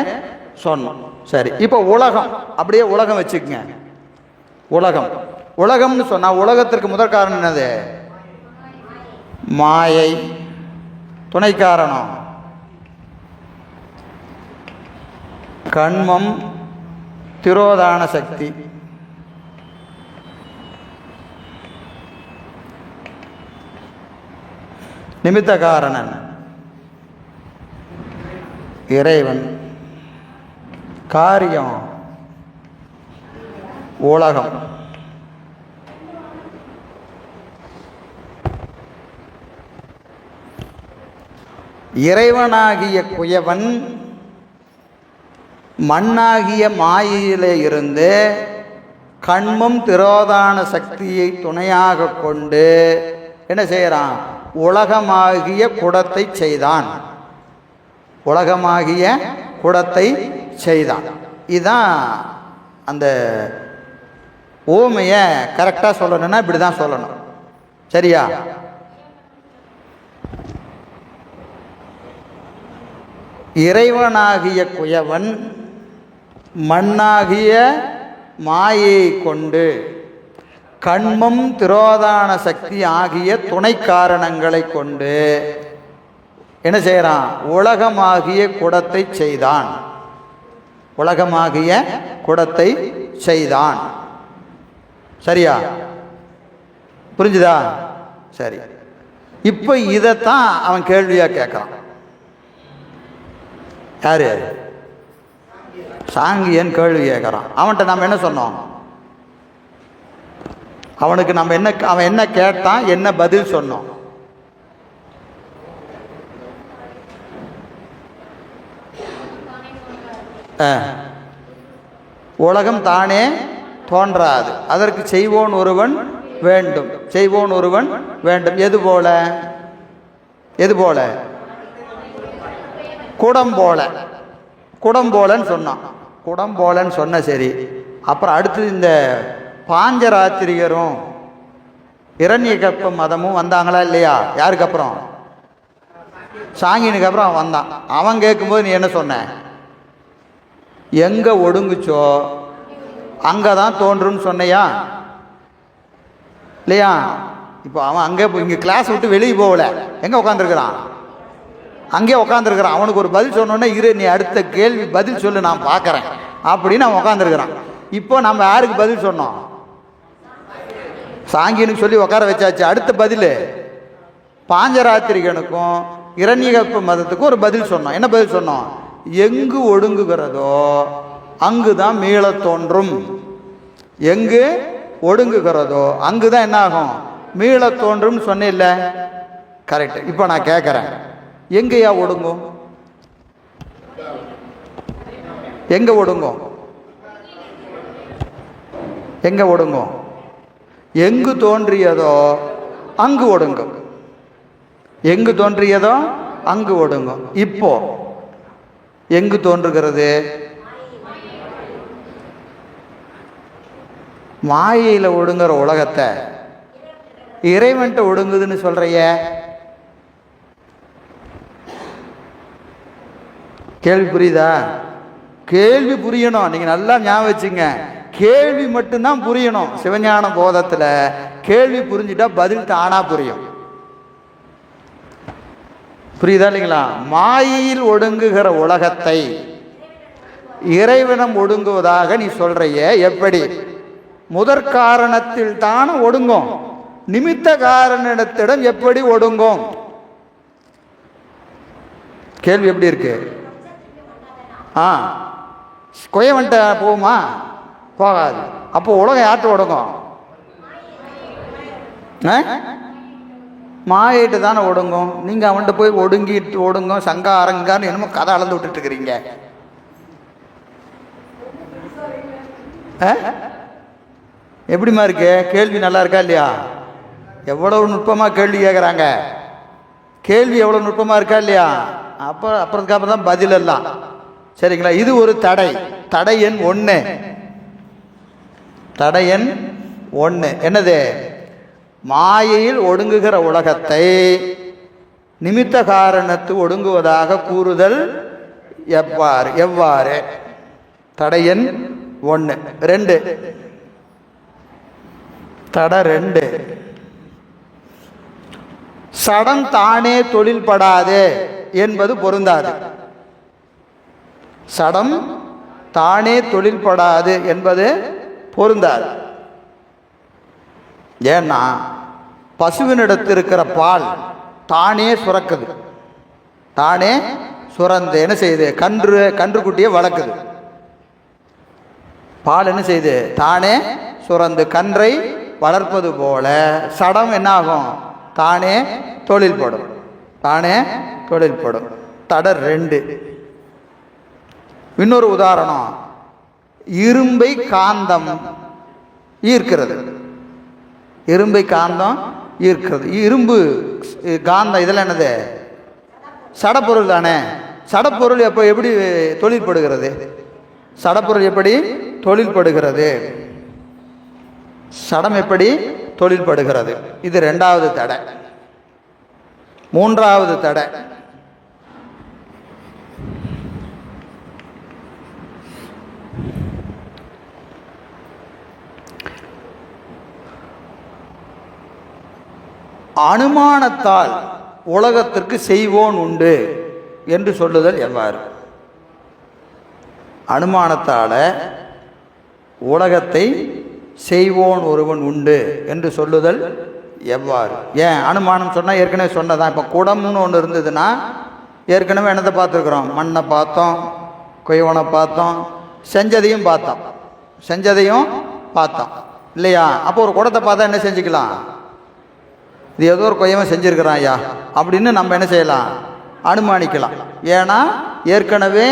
சொன்னோம். சரி, இப்போ உலகம், அப்படியே உலகம் வச்சுக்கங்க. உலகம், உலகம்னு சொன்னா உலகத்திற்கு முதல் காரணம் என்னது? மாயை. துணை காரணம் கண்மம், திரோதான சக்தி. நிமித்த காரணன் இறைவன். காரியம் உலகம். இறைவனாகிய குயவன் மண்ணாகிய மாயிலே இருந்து கண்மம் திரோதான சக்தியை துணையாக கொண்டு என்ன செய்கிறான்? உலகமாகிய குடத்தை செய்தான். உலகமாகிய குடத்தை செய்தான். இதுதான் அந்த ஓமையை கரெக்டாக சொல்லணும்னா இப்படி தான் சொல்லணும். சரியா? இறைவனாகிய குயவன் மண்ணாகிய மாயை கொண்டு கண்மம் திரோதான சக்தி ஆகிய துணை காரணங்களை கொண்டு என்ன செய்கிறான்? உலகமாகிய குடத்தை செய்தான். உலகமாகிய குடத்தை செய்தான். சரியா? புரிஞ்சுதா? சரி. இப்போ இதைத்தான் அவன் கேள்வியாக கேட்குறான். யாரு? சாங்கியன் கேள்வி கேட்குறான். அவன்கிட்ட நம்ம என்ன சொன்னோம்? அவனுக்கு நம்ம அவன் என்ன கேட்டான், என்ன பதில் சொன்னோம்? உலகம் தானே தோன்றாது, அதற்கு செய்வோன் ஒருவன் வேண்டும், செய்வோன் ஒருவன் வேண்டும். எது போல? எது போல? குடம் போல. குடம் போலன்னு சொன்னான். குடம் போலன்னு சொன்ன. சரி, அப்புறம் அடுத்து இந்த பாஞ்சராத்திரிகரும் இரண்யகற்ப மதமும் வந்தாங்களா இல்லையா? யாருக்கு அப்புறம்? சாங்கினுக்கு அப்புறம் அவன் வந்தான். அவன் கேட்கும்போது நீ என்ன சொன்ன? எங்கே ஒடுங்குச்சோ அங்கே தான் தோன்றும்னு சொன்னையா இல்லையா? இப்போ அவன் அங்கே இங்கே கிளாஸ் விட்டு வெளியே போகல, எங்கே உட்காந்துருக்கிறான்? அங்கேயே உட்காந்துருக்கிறான். அவனுக்கு ஒரு பதில் சொன்னோன்னே இரு, நீ அடுத்த கேள்வி பதில் சொல்லு, நான் பார்க்குறேன் அப்படின்னு அவன் உட்காந்துருக்கிறான். இப்போ நம்ம யாருக்கு பதில் சொன்னோம்? சாங்கியனுக்கு சொல்லி உட்கார வச்சாச்சு. அடுத்த பதில் பாஞ்சராத்திரிகனுக்கும் இரண்யகற்ப மதத்துக்கும் ஒரு பதில் சொன்னோம். என்ன பதில் சொன்னோம்? எங்கு ஒடுங்குகிறதோ அங்கு தான் மீள தோன்றும். எங்கு ஒடுங்குகிறதோ அங்கு தான் என்ன ஆகும்? மீள தோன்றும் சொன்னில்ல? கரெக்ட். இப்போ நான் கேட்குறேன், எங்கேயா ஒடுங்கும்? எங்கே ஒடுங்கும்? எங்கே ஒடுங்கும்? எங்கு தோன்றியதோ அங்கு ஒடுங்கும். எங்கு தோன்றியதோ அங்கு ஒடுங்கும். இப்போ எங்கு தோன்றுகிறது? மாயையில் ஒடுங்குற உலகத்தை இறைவன்ட்ட ஒடுங்குதுன்னு சொல்றிய. கேள்வி புரியுதா? கேள்வி புரியணும். நீங்கள் நல்லா ஞாபகம் வச்சுங்க, கேள்வி மட்டும்தான் புரியணும். சிவஞான போதத்தில் கேள்வி புரிஞ்சுட்டா பதில் தானா புரியும். புரியுதா இல்லைங்களா? மாயையில் ஒடுங்குகிற உலகத்தை இறைவனம் ஒடுங்குவதாக நீ சொல்றிய. எப்படி? முதற் காரணத்தில் தான் ஒடுங்கும், நிமித்த காரணத்திடம் எப்படி ஒடுங்கும்? கேள்வி எப்படி இருக்கு? குயவன்ட்ட போகுமா? போகாது. அப்போ உலகம் யார்கிட்ட ஒடுங்கும்? மாயிட்டு தானே ஒடுங்கும். நீங்கள் அவன்கிட்ட போய் ஒடுங்கிட்டு ஒடுங்கும் சங்காரங்கான்னு என்னமோ கதை அளந்து விட்டுட்டு இருக்கிறீங்க. எப்படிமா இருக்கு? கேள்வி நல்லா இருக்கா இல்லையா? எவ்வளவு நுட்பமாக கேள்வி கேட்குறாங்க. கேள்வி எவ்வளோ நுட்பமாக இருக்கா இல்லையா? அப்புறத்துக்கு அப்புறம் தான் பதில் எல்லாம். சரிங்களா? இது ஒரு தடை. தடை எண் 1. தடை எண் 1 என்னது? மாயையில் ஒடுங்குகிற உலகத்தை நிமித்த காரணத்து ஒடுங்குவதாக கூறுதல் எவ்வாறு? எவ்வாறு? தடை எண் 1. 2 தடை 2, சடம் தானே தொழில்படாது என்பது பொருந்தாது. சடம் தானே தொழில்படாது என்பது பொருந்தாது. ஏன்னா பசுவினிடத்தில் இருக்கிற பால் தானே சுரக்குது. தானே சுரந்து என்ன செய்யுது? கன்றுக்குட்டியை வளர்க்குது. பால் என்ன செய்யுது? தானே சுரந்து கன்றை வளர்ப்பது போல சடம் என்ன ஆகும்? தானே தொழில்படும். தானே தொழில்படும். தடை 2. இன்னொரு உதாரணம், இரும்பை காந்தம் ஈர்க்கிறது. இரும்பை காந்தம் ஈர்க்கிறது. இரும்பு காந்தம் இதெல்லாம் என்னது? சடப்பொருள் தானே. சடப்பொருள் எப்போ எப்படி தொழில்படுகிறது? சடப்பொருள் எப்படி தொழில்படுகிறது? சடம் எப்படி தொழில்படுகிறது. இது ரெண்டாவது தடை. மூன்றாவது தடை, அனுமானத்தால் உலகத்திற்கு செய்வோன் உண்டு என்று சொல்லுதல் எவ்வாறு? அனுமானத்தால் உலகத்தை செய்வோன் ஒருவன் உண்டு என்று சொல்லுதல் எவ்வாறு? ஏன் அனுமானம் சொன்னால் ஏற்கனவே சொன்னதான். இப்போ குடம்னு ஒன்று இருந்ததுன்னா ஏற்கனவே என்னத்தை பார்த்துருக்குறோம்? மண்ணை பார்த்தோம், கொய்வனை பார்த்தோம், செஞ்சதையும் பார்த்தோம் இல்லையா? அப்போ ஒரு குடத்தை பார்த்தா என்ன செஞ்சுக்கலாம்? இது ஏதோ ஒரு கொய்யவன் செஞ்சுருக்கிறான் ஐயா அப்படின்னு நம்ம என்ன செய்யலாம்? அனுமானிக்கலாம். ஏன்னா ஏற்கனவே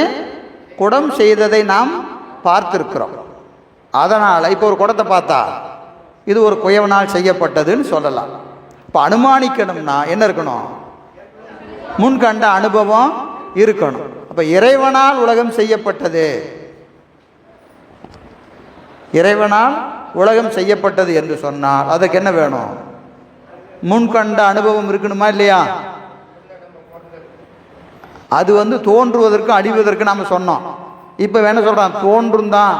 குடம் செய்ததை நாம் பார்த்துருக்கிறோம். அதனால் இப்போ ஒரு குடத்தை பார்த்தா இது ஒரு குயவனால் செய்யப்பட்டதுன்னு சொல்லலாம். இப்போ அனுமானிக்கணும்னா என்ன இருக்கணும்? முன்கண்ட அனுபவம் இருக்கணும். அப்போ இறைவனால் உலகம் செய்யப்பட்டது, இறைவனால் உலகம் செய்யப்பட்டது என்று சொன்னால் அதுக்கு என்ன வேணும்? முன்கண்ட அனுபவம் இருக்கணுமா இல்லையா? அது தோன்றுவதற்கும் அழிவதற்கு நாம் சொன்னோம். இப்போ என்ன சொல்கிறான்? தோன்றும் தான்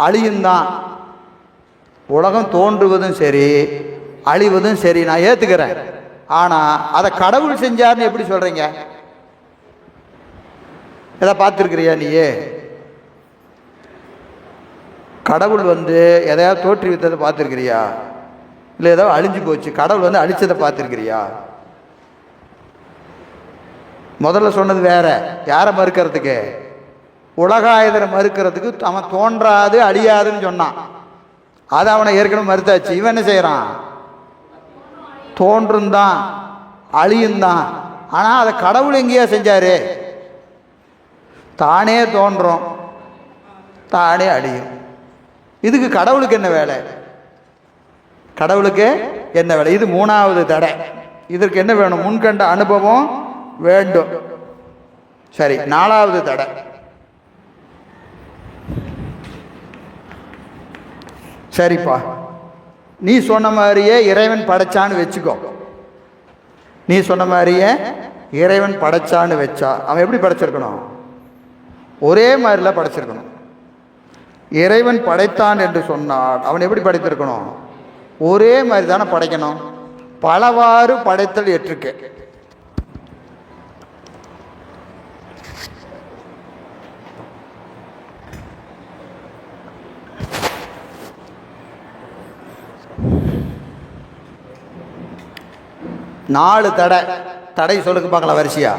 அழியும் தான். உலகம் தோன்றுவதும் சரி அழிவதும் சரி நான் ஏற்றுக்கிறேன். ஆனால் அதை கடவுள் செஞ்சார்னு எப்படி சொல்கிறீங்க? எதை பார்த்துருக்கிறியா நீயே? கடவுள் எதையாவது தோற்றுவித்ததை பார்த்துருக்கிறியா? இல்லை ஏதோ அழிஞ்சு போச்சு கடவுள் அழிச்சதை பார்த்துருக்கிறியா? முதல்ல சொன்னது வேற. யாரை மறுக்கிறதுக்கு? உலகாயுதரை மறுக்கிறதுக்கு. அவன் தோன்றாது அழியாதுன்னு சொன்னான். அதை அவனை ஏற்கனவே மறுத்தாச்சு. இவன் என்ன செய்கிறான்? தோன்றும் தான் அழியும் தான். ஆனால் அதை கடவுள் எங்கேயா செஞ்சாரு? தானே தோன்றும் தானே அழியும். இதுக்கு கடவுளுக்கு என்ன வேலை? கடவுளுக்கு என்ன வேலை? இது மூணாவது தடை. இதற்கு என்ன வேணும்? முன்கண்ட அனுபவம் வேண்டும். சரி, நாலாவது தடை. சரிப்பா, நீ சொன்ன மாதிரியே இறைவன் படைச்சான்னு வச்சுக்கோ. நீ சொன்ன மாதிரியே இறைவன் படைச்சான்னு வச்சா அவன் எப்படி படைச்சிருக்கணும்? ஒரே மாதிரிலாம் படைச்சிருக்கணும். இறைவன் படைத்தான் என்று சொன்னால் அவன் எப்படி படைத்திருக்கணும்? ஒரே மாதிரி தானே படைக்கணும். பலவாறு படைத்தல் ஏற்றுக்கு. நாலு தடை. தடை சொல்லுங்க பார்க்கலாம் வரிசையா.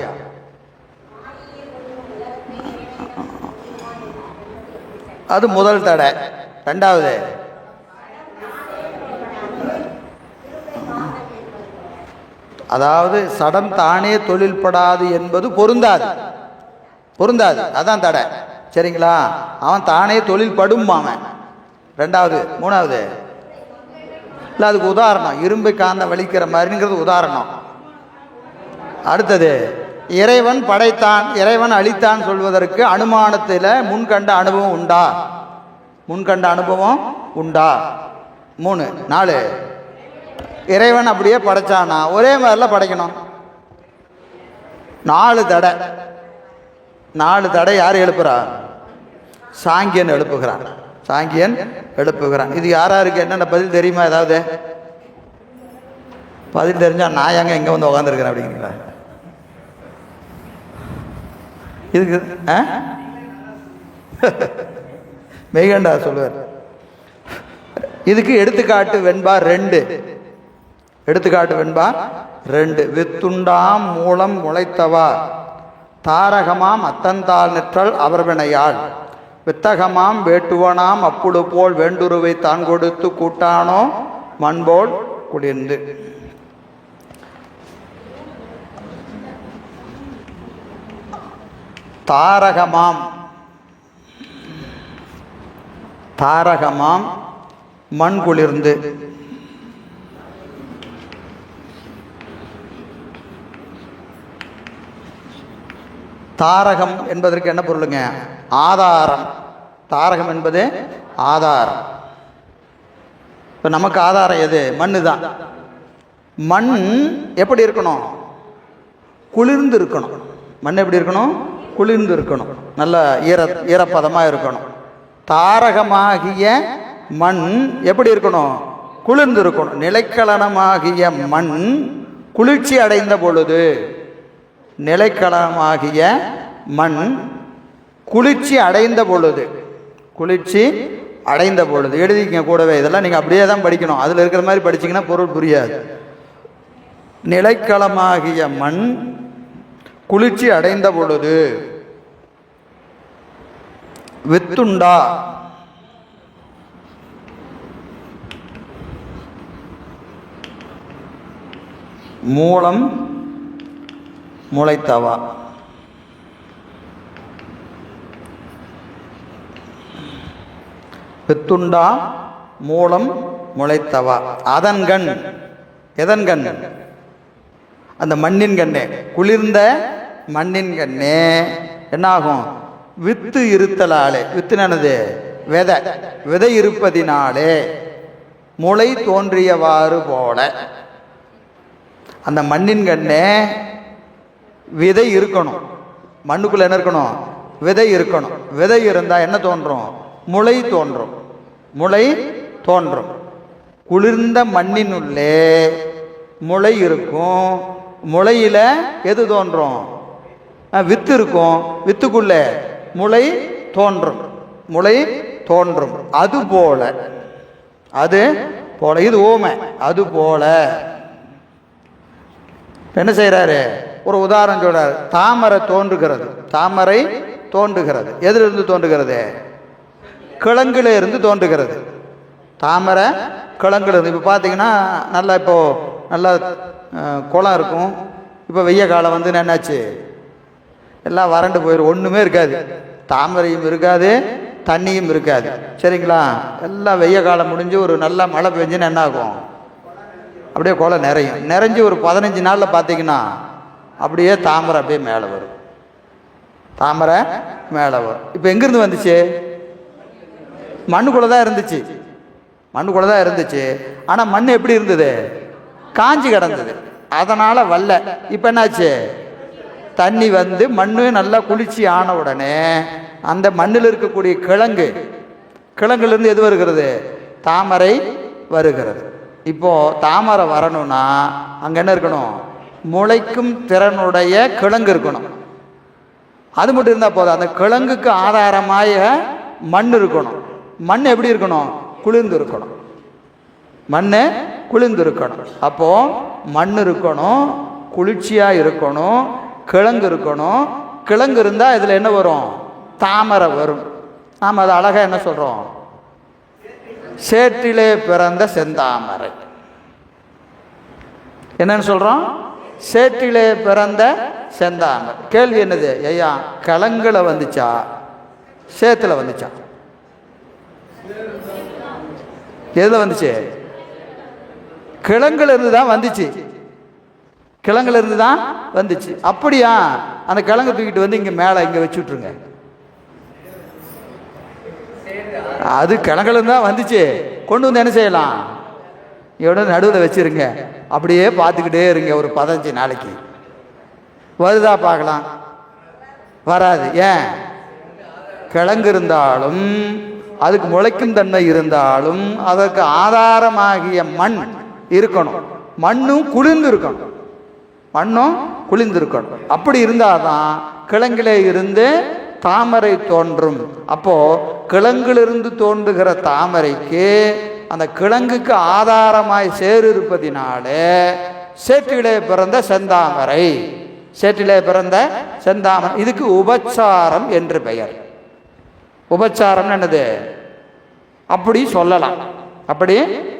அது முதல் தடை. ரெண்டாவது அதாவது சடம் தானே தொழில்படாது என்பது பொருந்தாது. அதான் தடை. சரிங்களா? அவன் தானே தொழில் படும் அவன். ரெண்டாவது. மூணாவது இல்லை, அதுக்கு உதாரணம் இரும்பை காந்த வலிக்கிற மாதிரிங்கிறது உதாரணம். அடுத்தது இறைவன் படைத்தான் இறைவன் அழித்தான் சொல்வதற்கு அனுமானத்தில் முன்கண்ட அனுபவம் உண்டா? முன்கண்ட அனுபவம் உண்டா? 3. 4 இறைவன் அப்படியே படைச்சானா ஒரே மாதிரிலாம் படைக்கணும். 4 தடை. 4 தடை யார் எழுப்புறா? சாங்கியன் எழுப்புகிறான். இது யாராருக்கு என்னென்ன பதில் தெரியுமா? ஏதாவது பதில் தெரிஞ்சால் நான் எங்கே வந்து உட்காந்துருக்கிறேன் அப்படிங்கிறீங்களா? இதுக்கு மெய்கண்டா சொல்லுவார். இதுக்கு எடுத்துக்காட்டு வெண்பா 2. வித்துண்டாம் மூலம் முளைத்தவா தாரகமாம் அத்தந்தால் நிற்றல் அவர்வினையாள் வித்தகமாம் வேட்டுவனாம் அப்புடு போல் வேண்டுருவை தான் கொடுத்து கூட்டானோ மண்போல் குளிர்ந்து. தாரகமாம் மண் குளிர்ந்து. தாரகம் என்பதற்கு என்ன பொருளுங்க? ஆதாரம். தாரகம் என்பது ஆதாரம். இப்போ நமக்கு ஆதாரம் எது? மண்ணு தான். மண் எப்படி இருக்கணும்? குளிர்ந்து இருக்கணும். மண் எப்படி இருக்கணும்? குளிர்ந்து இருக்கணும். நல்ல ஈரப்பதமாக இருக்கணும். தாரகமாகிய மண் எப்படி இருக்கணும்? குளிர்ந்து இருக்கணும். நிலைக்களனமாகிய மண் குளிர்ச்சி அடைந்த பொழுது, நிலைக்களமாகிய மண் குளிர்ச்சி அடைந்த பொழுது, குளிர்ச்சி அடைந்த பொழுது எழுதிக்க கூடவே. இதெல்லாம் நீங்கள் அப்படியே தான் படிக்கணும். அதில் இருக்கிற மாதிரி படிச்சிங்கன்னா பொருள் புரியாது. நிலைக்களமாகிய மண் குளிர்ச்சி அடைந்த பொழுது வித்துண்டா மூலம் முளைத்தவா. வித்துண்டா மூலம் முளைத்தவா. அதன்கண், எதன்கண்? அந்த மண்ணின் கண்ணே, குளிர்ந்த மண்ணின் கண்ணே என்னாகும்? வித்து இருத்தலாலே. வித்துனது விதை, விதை இருப்பதினாலே முளை தோன்றியவாறு போல. அந்த மண்ணின் கண்ணே விதை இருக்கணும். மண்ணுக்குள்ள என்ன இருக்கணும்? விதை இருக்கணும். விதை இருந்தால் என்ன தோன்றும்? முளை தோன்றும். முளை தோன்றும். குளிர்ந்த மண்ணினுள்ளே முளை இருக்கும். முளையில எது தோன்றும்? வித்து இருக்கும். வித்துக்குள்ள முளை தோன்றும். முளை தோன்றும். அது போல, அது போல. இது ஓமை. அது போல என்ன செய்யறாரு? ஒரு உதாரணம் சொல்றாரு. தாமரை தோன்றுகிறது. தாமரை தோன்றுகிறது. எதிலிருந்து தோன்றுகிறது? கிழங்குல இருந்து தோன்றுகிறது. தாமரை கிழங்குல இருந்து. இப்போ பார்த்தீங்கன்னா நல்லா, இப்போ நல்லா குளம் இருக்கும். இப்போ வெய்ய காலம் வந்து என்னாச்சு? எல்லாம் வறண்டு போயிடும். ஒன்றுமே இருக்காது. தாமரையும் இருக்காது, தண்ணியும் இருக்காது. சரிங்களா? எல்லாம் வெய்ய காலம் முடிஞ்சு ஒரு நல்ல மழை பெஞ்சுன்னு என்ன ஆகும்? அப்படியே குளம் நிறையும். நிறைஞ்சு ஒரு 15 நாளில் பார்த்தீங்கன்னா அப்படியே தாமரை அப்படியே மேலே வரும். தாமரை மேலே வரும். இப்போ எங்கேருந்து வந்துச்சு? மண்ணுக்குள்ளே தான் இருந்துச்சு. மண்ணுக்குள்ளே தான் இருந்துச்சு. ஆனால் மண் எப்படி இருந்தது? காஞ்சி கிடந்தது. அதனால் வல்ல. இப்போ என்னாச்சு? தண்ணி வந்து மண்ணு நல்லா குளிர்ச்சி ஆன உடனே அந்த மண்ணில் இருக்கக்கூடிய கிழங்குலேருந்து எது வருகிறது? தாமரை வருகிறது. இப்போ தாமரை வரணும்னா அங்கே என்ன இருக்கணும்? முளைக்கும் திறனுடைய கிழங்கு இருக்கணும். அது மட்டும் இருந்தால் போதும். அந்த கிழங்குக்கு ஆதாரமாக மண் இருக்கணும். மண் எப்படி இருக்கணும்? குளிர்ந்து இருக்கணும். மண் குளிர்ந்து இருக்கணும். அப்போ மண் இருக்கணும், குளிர்ச்சியாக இருக்கணும், கிழங்கு இருக்கணும். கிழங்கு இருந்தால் இதில் என்ன வரும்? தாமரை வரும். நாம் அதை அழகாக என்ன சொல்கிறோம்? சேற்றிலே பிறந்த செந்தாமரை. என்னன்னு சொல்கிறோம்? சேற்றிலே பிறந்த செந்தாமரை. கேள்வி என்னது? ஐயா, கிழங்குல வந்துச்சா சேத்துல வந்துச்சா? எதில் வந்துச்சு? கிழங்குல இருந்து தான் வந்துச்சு. கிழங்குல இருந்து தான் வந்துச்சு. அப்படியா? அந்த கிழங்கு தூக்கிட்டு வந்து இங்கே மேலே இங்கே வச்சு விட்ருங்க. அது கிழங்குல தான் வந்துச்சு. கொண்டு வந்து என்ன செய்யலாம்? இதோட நடுவில் வச்சிருங்க. அப்படியே பார்த்துக்கிட்டே இருங்க. ஒரு 15 நாளைக்கு வருதா பார்க்கலாம். வராது. ஏன்? கிழங்கு இருந்தாலும் அதுக்கு முளைக்கும் தன்மை இருந்தாலும் அதற்கு ஆதாரமாகிய மண் இருக்கணும். மண்ணும் குளிர்ந்து இருக்கணும். மண்ணும் குளிர்ந்து இருக்கணும். அப்படி இருந்தாதான் கிழங்கிலே இருந்து தாமரை தோன்றும். அப்போ கிழங்கிலிருந்து தோன்றுகிற தாமரைக்கு அந்த கிழங்குக்கு ஆதாரமாய் சேறு இருப்பதினாலே சேற்றிலே பிறந்த செந்தாமரை. சேற்றிலே பிறந்த செந்தாமரை. இதுக்கு உபச்சாரம் என்று பெயர். உபச்சாரம் என்னது? அப்படி சொல்லலாம். அப்படி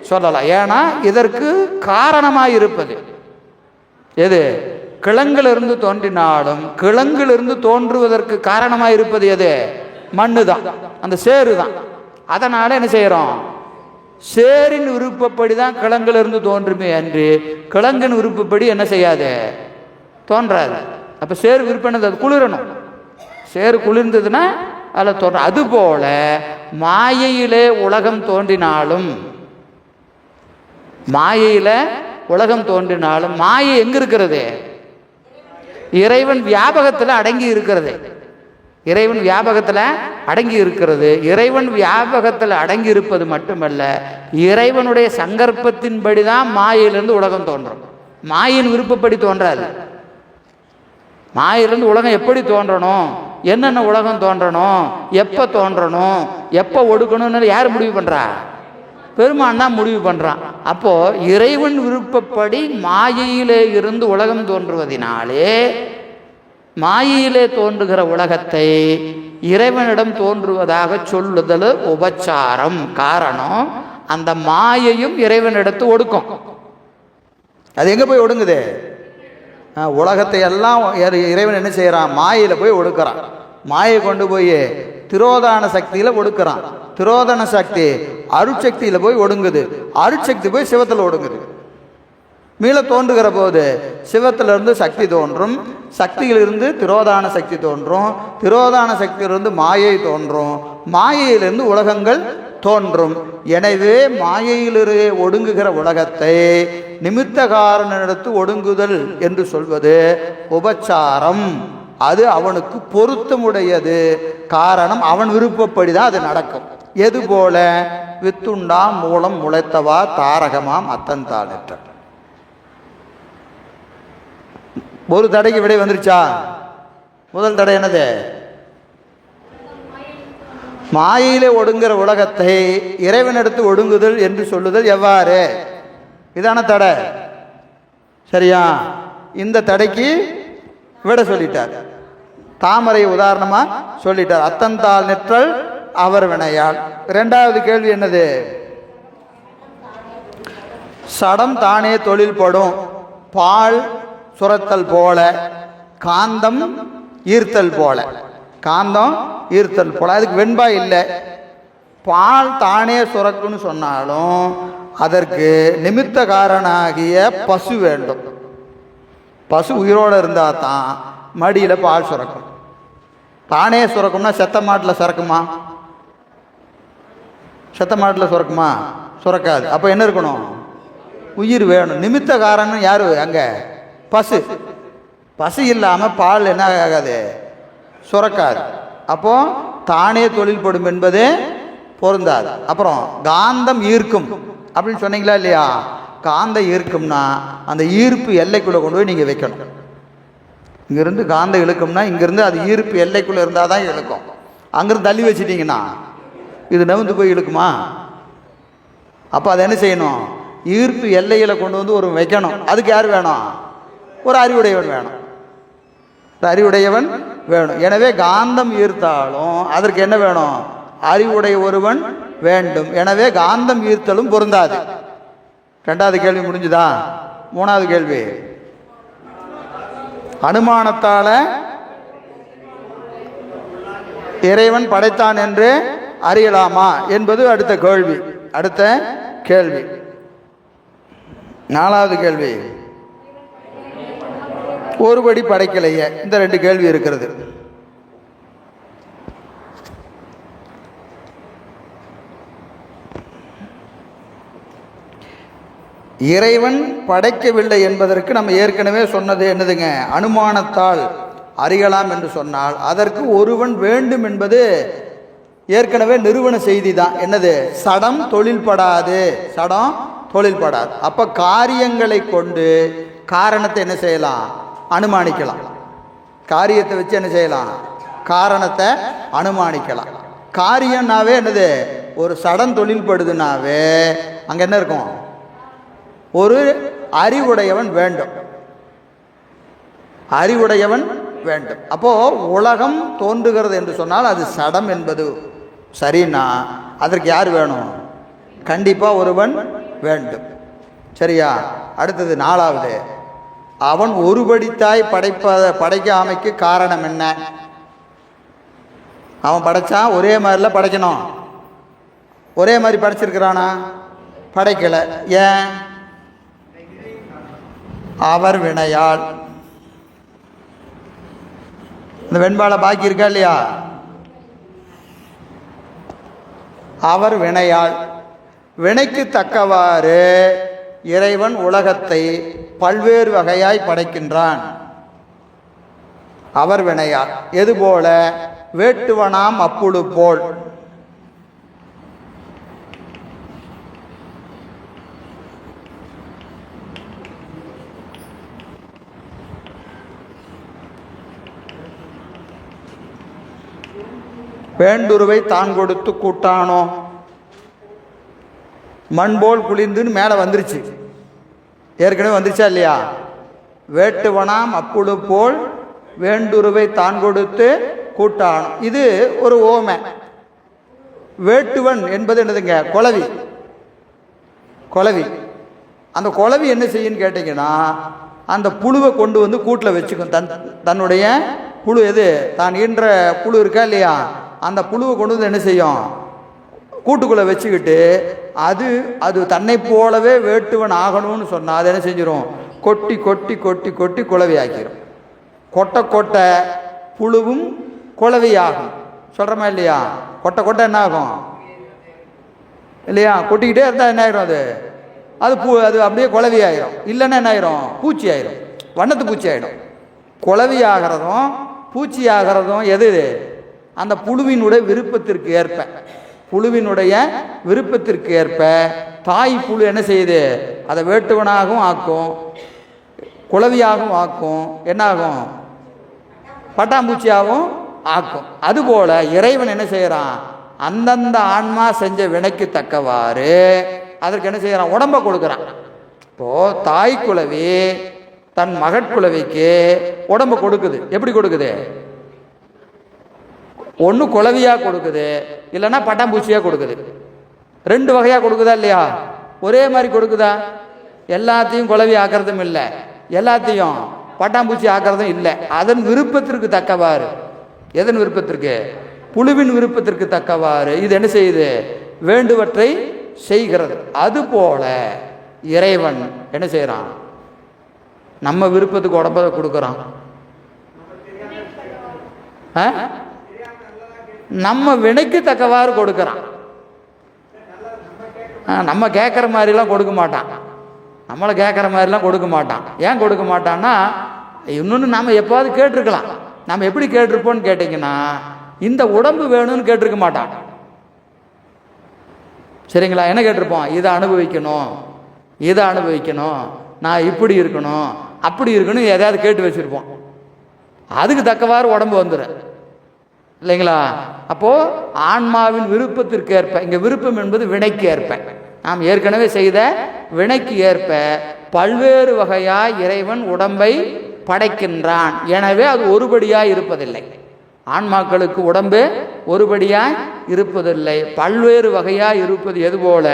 சொல்லலாம். ஏன்னா இதற்கு காரணமாய் இருப்பது எது? கிழங்கிலிருந்து தோன்றினாலும் கிழங்கிலிருந்து தோன்றுவதற்கு காரணமாக இருப்பது எது? மண்ணு தான், அந்த சேரு தான். அதனால என்ன செய்யறோம்? சேரின் விருப்பப்படி தான் கிழங்கிலிருந்து தோன்றுமே அன்று கிழங்கின் விருப்பப்படி என்ன செய்யாது? தோன்றாது. அப்ப சேரு விருப்பம் அது குளிரணும். சேரு குளிர்ந்ததுன்னா அதில் தோன்றும். அதுபோல மாயையிலே உலகம் தோன்றினாலும் மாயையில் உலகம் தோன்றினாலும் மாயை எங்கே இருக்கிறது? இறைவன் வியாபகத்தில் அடங்கி இருக்கிறது. இறைவன் வியாபகத்தில் அடங்கி இருக்கிறது. இறைவன் வியாபகத்தில் அடங்கி இருப்பது மட்டுமல்ல, இறைவனுடைய சங்கற்பத்தின்படி தான் மாயையிலிருந்து உலகம் தோன்றும். மாயின் விருப்பப்படி தோன்றாது. மாயிலிருந்து உலகம் எப்படி தோன்றணும், என்னென்ன உலகம் தோன்றணும், எப்போ தோன்றணும், எப்போ ஒடுக்கணும்னு யார் முடிவு பண்ணுறா? பெருமான் தான் முடிவு பண்ணுறான். அப்போது இறைவன் விருப்பப்படி மாயையிலே இருந்து உலகம் தோன்றுவதினாலே மாயையிலே தோன்றுகிற உலகத்தை இறைவனிடம் தோன்றுவதாக சொல்லுதல் உபச்சாரம். காரணம், அந்த மாயையும் இறைவனிடத்து ஒடுக்கும். அது எங்கே போய் ஒடுங்குது? உலகத்தை எல்லாம் இறைவன் என்ன செய்கிறான்? மாயையில் போய் ஒடுக்கிறான். மாயை கொண்டு போய் திரோதான சக்தியில் ஒடுக்கிறான். திரோதான சக்தி அருட்சக்தியில் போய் ஒடுங்குது. அருட்சக்தி போய் சிவத்தில் ஒடுங்குது. மீள தோன்றுகிற போது சிவத்திலிருந்து சக்தி தோன்றும், சக்தியிலிருந்து திரோதான சக்தி தோன்றும், திரோதான சக்தியிலிருந்து மாயை தோன்றும், மாயையிலிருந்து உலகங்கள் தோன்றும். எனவே மாயையிலிருந்து ஒடுங்குகிற உலகத்தை நிமித்த காரணத்து ஒடுங்குதல் என்று சொல்வது உபச்சாரம். அது அவனுக்கு பொருத்தமுடையது. காரணம், அவன் விருப்பப்படி தான் அது நடக்கும். எது போல? வித்துண்டாம் மூலம் முளைத்தவா தாரகமாம் அத்தந்தானற்ற. ஒரு தடைக்கு விடை வந்துருச்சா? முதல் தடை என்னது? மாயையிலே ஒடுங்குகிற உலகத்தை இறைவனிடத்து ஒடுங்குதல் என்று சொல்லுதல் எவ்வாறு? இதான தடை. சரியா? இந்த தடைக்கு விட சொல்லிட்டார். தாமரை உதாரணமாக சொல்லிட்டார். அத்தந்தால் நெற்றல் அவர் வினையால். இரண்டாவது கேள்வி என்னது? சடம் தானே தொழில் படும். பால் சுரத்தல் போல, காந்தம் ஈர்த்தல் போல. காந்தம் ஈர்த்தல் போல. அதுக்கு வெண்பா இல்லை. பால் தானே சுரக்குன்னு சொன்னாலும் அதற்கு நிமித்த காரணாகிய பசு வேண்டும். பசு உயிரோடு இருந்தால் தான் மடியில் பால் சுரக்கும். தானே சுரக்கும்னா செத்த மாட்டில் சுரக்குமா? செத்த மாட்டில் சுரக்குமா? சுரக்காது. அப்போ என்ன இருக்கணும்? உயிர் வேணும். நிமித்த காரணம் யார் அங்கே? பசு. பசு இல்லாமல் பால் என்ன ஆகாது? சுரக்காது. அப்போ தானே தொழில்படும் என்பது பொருந்தாது. அப்புறம் காந்தம் ஈர்க்கும் அப்படின்னு சொன்னீங்களா இல்லையா? காந்த ஈர்க்கும்னா அந்த ஈர்ப்பு எல்லைக்குள்ளே கொண்டு போய் நீங்கள் வைக்கணும். இங்கேருந்து காந்தம் இழுக்கும்னா இங்கேருந்து அது ஈர்ப்பு எல்லைக்குள்ளே இருந்தால் தான் இழுக்கும். அங்கேருந்து தள்ளி வச்சுட்டிங்கன்னா இது நவுந்து போய் இழுக்குமா? அப்போ அதை என்ன செய்யணும்? ஈர்ப்பு எல்லையில் கொண்டு வந்து ஒரு வைக்கணும். அதுக்கு யார் வேணும்? ஒரு அறிவுடையவன் வேணும். அறிவுடையவன் வேணும். எனவே காந்தம் ஈர்த்தாலும் அதற்கு என்ன வேணும்? அறிவுடைய ஒருவன் வேண்டும். எனவே காந்தம் ஈர்த்தலும் பொருந்தாது. ரெண்டாவது கேள்வி முடிஞ்சுதா? மூணாவது கேள்வி, அனுமானத்தால இறைவன் படைத்தான் என்று அறியலாமா என்பது அடுத்த கேள்வி. அடுத்த கேள்வி நாலாவது கேள்வி, ஒருபடி படைக்கலையே. இந்த ரெண்டு கேள்வி இருக்கிறது. இறைவன் படைக்கவில்லை என்பதற்கு நம்ம ஏற்கனவே சொன்னது என்னதுங்க? அனுமானத்தால் அறியலாம் என்று சொன்னால் அதற்கு ஒருவன் வேண்டும் என்பது ஏற்கனவே நிறுவன செய்தி தான். என்னது? சடம் தொழில்படாது. சடம் தொழில்படாது. அப்போ காரியங்களை கொண்டு காரணத்தை என்ன செய்யலாம்? அனுமானிக்கலாம். காரியத்தை வச்சு என்ன செய்யலாம்? காரணத்தை அனுமானிக்கலாம். காரியம்னாவே என்னது? ஒரு சடம் தொழில்படுதுனாவே அங்கே என்ன இருக்கும்? ஒரு அறிவுடையவன் வேண்டும். அறிவுடையவன் வேண்டும். அப்போது உலகம் தோன்றுகிறது என்று சொன்னால் அது சடம் என்பது சரின்னா அதற்கு யார் வேணும்? கண்டிப்பாக ஒருவன் வேண்டும். சரியா? அடுத்தது நாலாவது, அவன் ஒருபடித்தாய் படைக்காமைக்கு காரணம் என்ன? அவன் படைச்சான், ஒரே மாதிரில படைக்கணும். ஒரே மாதிரி படைச்சிருக்கிறானா? படைக்கலை. ஏன்? அவர் வினையால். இந்த வெண்பாலை பாக்கி இருக்கா இல்லையா? அவர் வினையால். வினைக்கு தக்கவாறு இறைவன் உலகத்தை பல்வேறு வகையாய் படைக்கின்றான். அவர் வினையார் எதுபோல வேட்டுவனாம் அப்புழு போல். வேண்டுருவை தான் கொடுத்து கூட்டானோ, மண்போல் குளிர்ந்துன்னு மேலே வந்துருச்சு, ஏற்கனவே வந்துருச்சா இல்லையா? வேட்டுவனாம் அப்புழு போல் வேண்டுருவை தான் கொடுத்து கூட்டானோ, இது ஒரு ஓமை. வேட்டுவன் என்பது என்னதுங்க? குளவி. குளவி. அந்த குளவி என்ன செய்யுன்னு கேட்டிங்கன்னா, அந்த புழுவை கொண்டு வந்து கூட்டில் வச்சுக்கும். தன்னுடைய புழு எது தான் ஈன்ற புழு இருக்கா இல்லையா, அந்த புழுவை கொண்டு வந்து என்ன செய்யும்? கூட்டுக்குள்ளே வச்சுக்கிட்டு அது தன்னை போலவே வேட்டுவன் ஆகணும்னு சொன்னால் அது என்ன செஞ்சிடும்? கொட்டி கொட்டி கொட்டி கொட்டி குளவி ஆக்கிடும். கொட்டை கொட்டை புழுவும் குளவியாகும். சொல்கிறோமா இல்லையா? கொட்டை கொட்டை என்ன ஆகும் இல்லையா? கொட்டிக்கிட்டே இருந்தால் என்ன ஆயிரும்? அது அப்படியே குளவி ஆயிரும். இல்லைன்னா என்ன ஆயிரும்? பூச்சி ஆயிரும், வண்ணத்து பூச்சி ஆயிடும். குளவி ஆகிறதும் பூச்சி ஆகிறதும் எது? அந்த புழுவினுடைய விருப்பத்திற்கு ஏற்ப, புழுவினுடைய விருப்பத்திற்கு ஏற்ப தாய் புழு என்ன செய்யுது? அதை வேட்டுவனாகவும் ஆக்கும், குளவியாகவும் ஆக்கும், என்னாகும்? பட்டாம்பூச்சியாகவும் ஆக்கும். அதுபோல இறைவன் என்ன செய்கிறான்? அந்தந்த ஆன்மா செஞ்ச வினைக்கு தக்கவாறு அதற்கு என்ன செய்கிறான்? உடம்பை கொடுக்குறான். இப்போது தாய் குளவி தன் மகட்குளவிக்கு உடம்பை கொடுக்குது. எப்படி கொடுக்குது? ஒன்று குளவியாக கொடுக்குது, இல்லைன்னா பட்டாம்பூச்சியாக கொடுக்குது. ரெண்டு வகையாக கொடுக்குதா இல்லையா? ஒரே மாதிரி கொடுக்குதா? எல்லாத்தையும் குளவி ஆக்கிறதும் இல்லை, எல்லாத்தையும் பட்டாம்பூச்சி ஆக்கிறதும் இல்லை. அதன் விருப்பத்திற்கு தக்கவாறு. எதன் விருப்பத்திற்கு? புழுவின் விருப்பத்திற்கு தக்கவாறு இது என்ன செய்யுது? வேண்டுவற்றை செய்கிறது. அதுபோல இறைவன் என்ன செய்கிறான்? நம்ம விருப்பத்துக்கு உடம்பை கொடுக்குறான். நம்ம வினைக்கு தக்கவாறு கொடுக்குறான். நம்ம கேட்குற மாதிரிலாம் கொடுக்க மாட்டான். நம்மளை கேட்குற மாதிரிலாம் கொடுக்க மாட்டான். ஏன் கொடுக்க மாட்டான்னா, இன்னொன்று நாம் எப்போவாது கேட்டிருக்கலாம். நம்ம எப்படி கேட்டிருப்போன்னு கேட்டிங்கன்னா, இந்த உடம்பு வேணும்னு கேட்டிருக்க மாட்டான். சரிங்களா? என்ன கேட்டிருப்போம்? இதை அனுபவிக்கணும், இதை அனுபவிக்கணும், நான் இப்படி இருக்கணும், அப்படி இருக்கணும், எதையாவது கேட்டு வச்சுருப்போம். அதுக்கு தக்கவாறு உடம்பு வந்துடும் இல்லைங்களா? அப்போது ஆன்மாவின் விருப்பத்திற்கு ஏற்ப, இங்கே விருப்பம் என்பது வினைக்கு ஏற்ப, நாம் ஏற்கனவே செய்த வினைக்கு ஏற்ப பல்வேறு வகையாய் இறைவன் உடம்பை படைக்கின்றான். எனவே அது ஒருபடியாய் இருப்பதில்லை. ஆன்மாக்களுக்கு உடம்பு ஒருபடியாய் இருப்பதில்லை, பல்வேறு வகையாய் இருப்பது. எதுபோல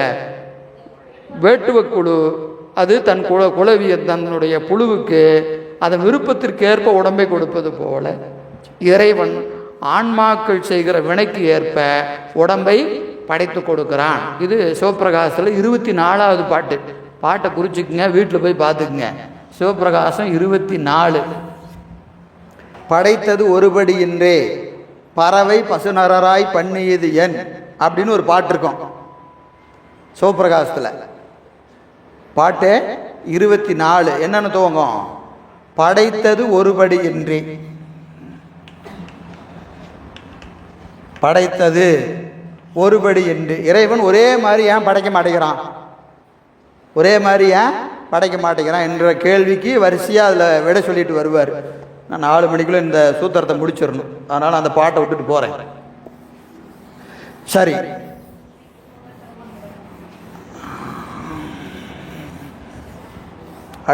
வேட்டுவக்குழு அது தன் குளவிய தன்னுடைய புழுவுக்கு அதன் விருப்பத்திற்கு ஏற்ப உடம்பை கொடுப்பது போல இறைவன் ஆன்மாக்கள் செய்கிற வினைக்கு ஏற்ப உடம்பை படைத்து கொடுக்கிறான். இது சிவப்பிரகாசத்தில் 24வது பாட்டு. பாட்டை குறிச்சிக்குங்க, வீட்டில் போய் பார்த்துக்குங்க. சிவப்பிரகாசம் 24. படைத்தது ஒருபடியின்றே பறவை பசுநரராய் பண்ணியது என் அப்படின்னு ஒரு பாட்டு இருக்கும் சிவப்பிரகாசத்தில். பாட்டு 24 என்னென்னு துவங்கும்? படைத்தது ஒருபடியின்றி. படைத்தது ஒருபடி என்று. இறைவன் ஒரே மாதிரி ஏன் படைக்க மாட்டேங்கிறான்? ஒரே மாதிரி ஏன் படைக்க மாட்டேங்கிறான் என்ற கேள்விக்கு வரிசையாக அதில் விட சொல்லிட்டு வருவார். நான் 4 மணிக்குள்ளே இந்த சூத்திரத்தை முடிச்சிடணும், அதனால் அந்த பாட்டை விட்டுட்டு போகிறேன். சரி,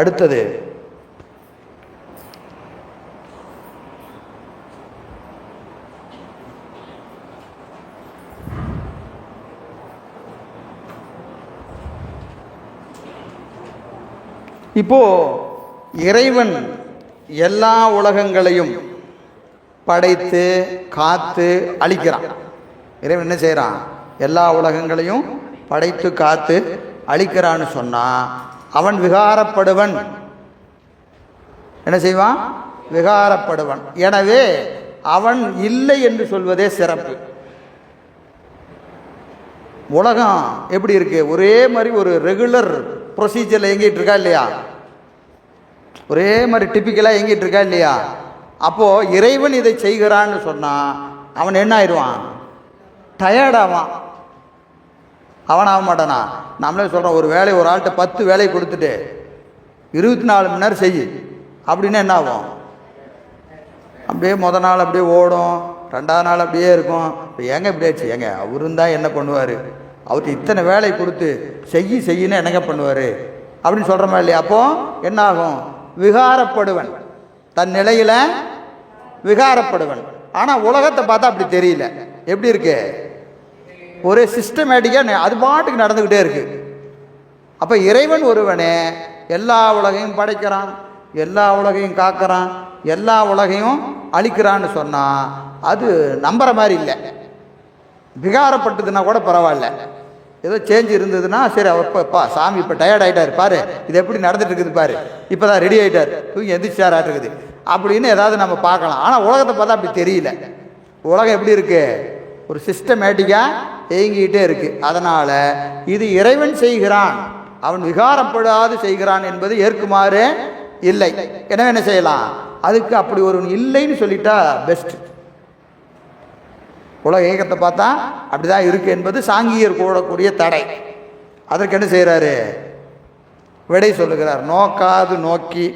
அடுத்தது இப்போ இறைவன் எல்லா உலகங்களையும் படைத்து காத்து அழிக்கிறான். இறைவன் என்ன செய்கிறான்? எல்லா உலகங்களையும் படைத்து காத்து அழிக்கிறான்னு சொன்னால் அவன் விகாரப்படுவன். என்ன செய்வான்? விகாரப்படுவன். எனவே அவன் இல்லை என்று சொல்வதே சிறப்பு. உலகம் எப்படி இருக்கு? ஒரே மாதிரி ஒரு ரெகுலர் ப்ரொசீஜரில் இயங்கிட்டு இருக்கா இல்லையா? ஒரே மாதிரி டிப்பிக்கலாக இயங்கிட்டு இருக்கா இல்லையா? அப்போது இறைவன் இதை செய்கிறான்னு சொன்னால் அவன் என்ன ஆயிடுவான்? டயர்டாவான். அவனாக மாட்டானா? நம்மளே சொல்கிறோம், ஒரு வேலையை ஒரு ஆள்கிட்ட 10 வேலையை கொடுத்துட்டு 24 மணி நேரம் செய்யு அப்படின்னா என்ன ஆகும்? அப்படியே மொதல் நாள் அப்படியே ஓடும், 2ஆவது நாள் அப்படியே இருக்கும். இப்போ ஏங்க இப்படி ஆச்சு? ஏங்க அவரும் தான் என்ன பண்ணுவார்? அவர்கிட்ட இத்தனை வேலை கொடுத்து செய்யின்னு என்னங்க பண்ணுவார் அப்படின்னு சொல்கிறோமா இல்லையா? அப்போது என்ன ஆகும்? விகாரப்படுவன், தன் நிலையில் விகாரப்படுவன். ஆனால் உலகத்தை பார்த்தா அப்படி தெரியல. எப்படி இருக்கு? ஒரே சிஸ்டமேட்டிக்காக அது பாட்டுக்கு நடந்துக்கிட்டே இருக்கு. அப்போ இறைவன் ஒருவனே எல்லா உலகையும் படைக்கிறான், எல்லா உலகையும் காக்கிறான், எல்லா உலகையும் அழிக்கிறான்னு சொன்னால் அது நம்புற மாதிரி இல்லை. விகாரப்பட்டதுன்னா கூட பரவாயில்ல, ஏதோ சேஞ்ச் இருந்ததுன்னா சரி, அவர் இப்போ சாமி இப்போ டயர்ட் ஆகிட்டார் பாரு, இது எப்படி நடந்துட்டு இருக்குது பாரு, இப்போ தான் ரெடி ஆகிட்டார், தூங்கி எந்திரிச்சார் ஆட்டுருக்குது அப்படின்னு ஏதாவது நம்ம பார்க்கலாம். ஆனால் உலகத்தை பார்த்தா அப்படி தெரியல. உலகம் எப்படி இருக்குது? ஒரு சிஸ்டமேட்டிக்காக இயங்கிக்கிட்டே இருக்குது. அதனால் இது இறைவன் செய்கிறான், அவன் விகாரப்படாது செய்கிறான் என்பது ஏற்குமாறு இல்லை. எனவே என்ன செய்யலாம்? அதுக்கு அப்படி ஒரு இல்லைன்னு சொல்லிட்டா பெஸ்ட். உலக இயக்கத்தை பார்த்தா அப்படி தான் இருக்குது என்பது சாங்கியர் கூடக்கூடிய தடை. அதற்கு என்ன செய்கிறாரு? விடை சொல்லுகிறார். நோக்காது நோக்கி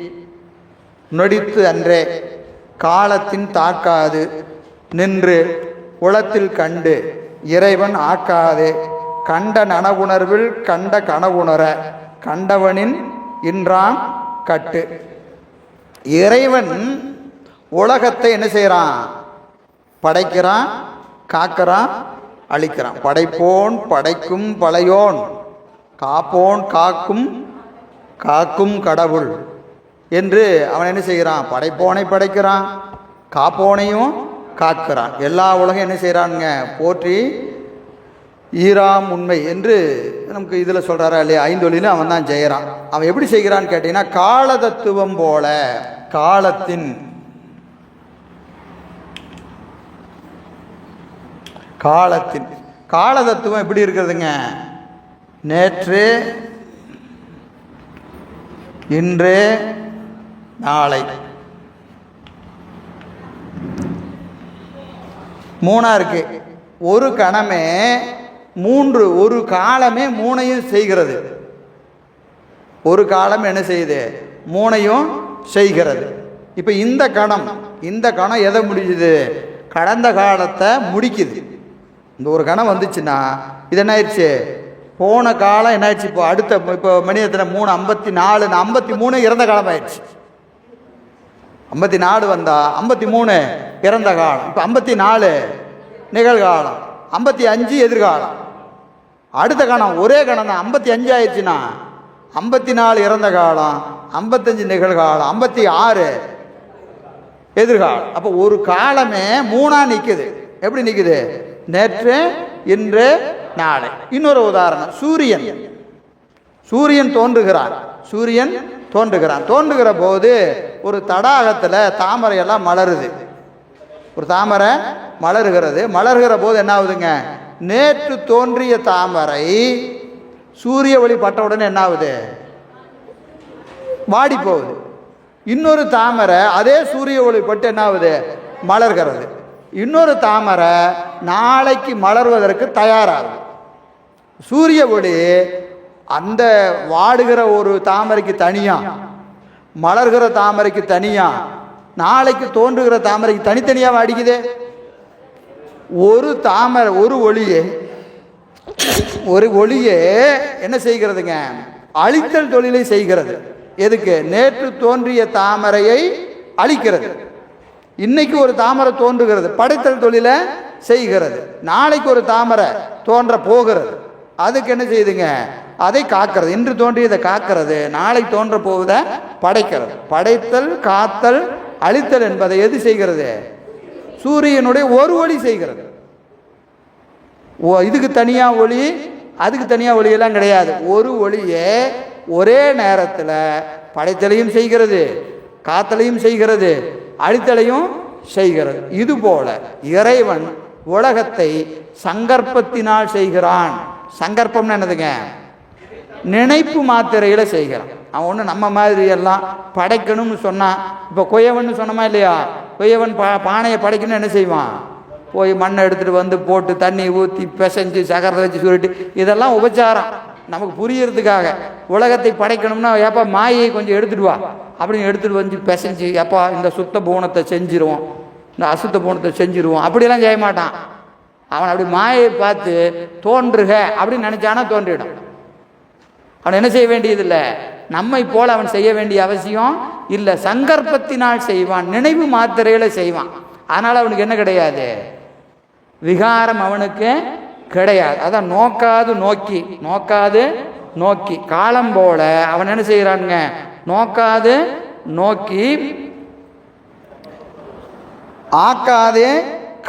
நொடித்து அன்றே காலத்தின் தாக்காது நின்று உளத்தில் கண்டு இறைவன் ஆக்காதே கண்ட நனவுணர்வில் கண்ட கனவுணர கண்டவனின் இன்றாம் கட்டு. இறைவன் உலகத்தை என்ன செய்கிறான்? படைக்கிறான், காக்கிறான், அழிக்கிறான். படைப்போன் படைக்கும் பழையோன், காப்போன் காக்கும் காக்கும் கடவுள் என்று அவன் என்ன செய்கிறான்? படைப்போனை படைக்கிறான், காப்போனையும் காக்கிறான். எல்லா உலகம் என்ன செய்கிறானுங்க? போற்றி ஈராம் உண்மை என்று நமக்கு இதில் சொல்கிறாரா இல்லையா? ஐந்தொழிலும் அவன் தான் செய்கிறான். அவன் எப்படி செய்கிறான்னு கேட்டிங்கன்னா, கால தத்துவம் போல காலத்தின் கால தத்துவம் எப்படி இருக்கிறதுங்க? நேற்று, இன்று, நாளை, மூணா இருக்கு. ஒரு கணமே மூன்று, ஒரு காலமே மூணையும் செய்கிறது. ஒரு காலம் என்ன செய்யுது? மூணையும் செய்கிறது. இப்போ இந்த கணம் எதை முடியுது? கடந்த காலத்தை முடிக்குது. இந்த ஒரு கணம் வந்துச்சுன்னா இது என்ன ஆயிடுச்சு? போன காலம் என்ன ஆயிடுச்சு? இப்போ அடுத்த இப்போ மணி எத்தனை? 3:54. 53 இறந்த காலம் ஆயிடுச்சு. 54 வந்தா 53 இறந்த காலம். இப்போ 54 நிகழ்காலம், 55 எதிர்காலம். அடுத்த கணம் ஒரே கணம் தான். 55 ஆயிடுச்சுன்னா 54 இறந்த காலம், 55 நிகழ்காலம், 56 எதிர்காலம். அப்போ ஒரு காலமே மூணா நிற்குது. எப்படி நிற்குது? நேற்று, இன்று, நாளை. இன்னொரு உதாரணம், சூரியன் தோன்றுகிற போது ஒரு தடாகத்தில் தாமரையெல்லாம் மலருது. ஒரு தாமரை மலர்கிற போது என்ன ஆகுதுங்க? நேற்று தோன்றிய தாமரை சூரிய ஒளி பட்ட உடனே என்ன ஆகுது? வாடி போகுது. இன்னொரு தாமரை அதே சூரிய ஒளி பட்டு என்ன ஆகுது? மலர்கிறது. இன்னொரு தாமரை நாளைக்கு மலர்வதற்கு தயாராகுது. சூரிய ஒளி அந்த வாடுகிற ஒரு தாமரைக்கு தனியா, மலர்கிற தாமரைக்கு தனியா, நாளைக்கு தோன்றுகிற தாமரைக்கு தனித்தனியாக வாடிக்குது. ஒரு தாமரை, ஒரு ஒளியே என்ன செய்கிறதுங்க? அழித்தல் தொழிலை செய்கிறது. எதுக்கு? நேற்று தோன்றிய தாமரையை அழிக்கிறது. இன்னைக்கு ஒரு தாமரை தோன்றுகிறது, படைத்தல் தொழிலை செய்கிறது. நாளைக்கு ஒரு தாமரை தோன்ற போகிறது, அதுக்கு என்ன செய்யுதுங்க? அதை காக்கிறது. இன்று தோன்றியதை காக்கிறது, நாளை தோன்ற போவதை படைக்கிறது. படைத்தல், காத்தல், அழித்தல் என்பதை எது செய்கிறது? சூரியனுடைய ஒரு ஒளி செய்கிறது. இதுக்கு தனியா ஒளி, அதுக்கு தனியா ஒளியெல்லாம் கிடையாது. ஒரு ஒளியே ஒரே நேரத்தில் படைத்தலையும் செய்கிறது, காத்தலையும் செய்கிறது, அழித்தலையும் செய்கிறது. இதுபோல இறைவன் உலகத்தை சங்கற்பத்தினால் செய்கிறான். சங்கற்பம்னு என்னதுங்க? நினைப்பு மாத்திரையில் செய்கிறான். அவன் ஒன்று நம்ம மாதிரி எல்லாம் படைக்கணும்னு சொன்னான். இப்போ கொய்யவன் சொன்னமா இல்லையா, கொய்யவன் பானையை படைக்கணும்னு என்ன செய்வான், போய் மண்ணை எடுத்துகிட்டு வந்து போட்டு தண்ணி ஊற்றி பிசைஞ்சு சக்கரத்தை வச்சு சுருட்டி, இதெல்லாம் உபச்சாரம் நமக்கு புரியறதுக்காக. உலகத்தை படைக்கணும்னா ஏப்பா மாயை கொஞ்சம் எடுத்துட்டு வா அப்படின்னு எடுத்துகிட்டு வந்து பிசைஞ்சு, ஏப்பா இந்த சுத்த பூனத்தை செஞ்சிருவோம், இந்த அசுத்த பூனத்தை செஞ்சிருவோம், அப்படியெல்லாம் செய்ய மாட்டான். அவன் அப்படி மாயை பார்த்து தோன்றுக அப்படின்னு நினச்சானா தோன்றிடும். அவன் என்ன செய்ய வேண்டியதில்லை, நம்மை போல அவன் செய்ய வேண்டிய அவசியம் இல்லை. சங்கற்பத்தினால் செய்வான், நினைவு மாத்திரைகளை செய்வான். அதனால் அவனுக்கு என்ன கிடையாது, விகாரம் அவனுக்கு கிடையாது. அதான் நோக்காது நோக்கி, நோக்காது நோக்கி. காலம் போல அவன் என்ன செய்கிறானுங்க, நோக்காது நோக்கி, ஆக்காதே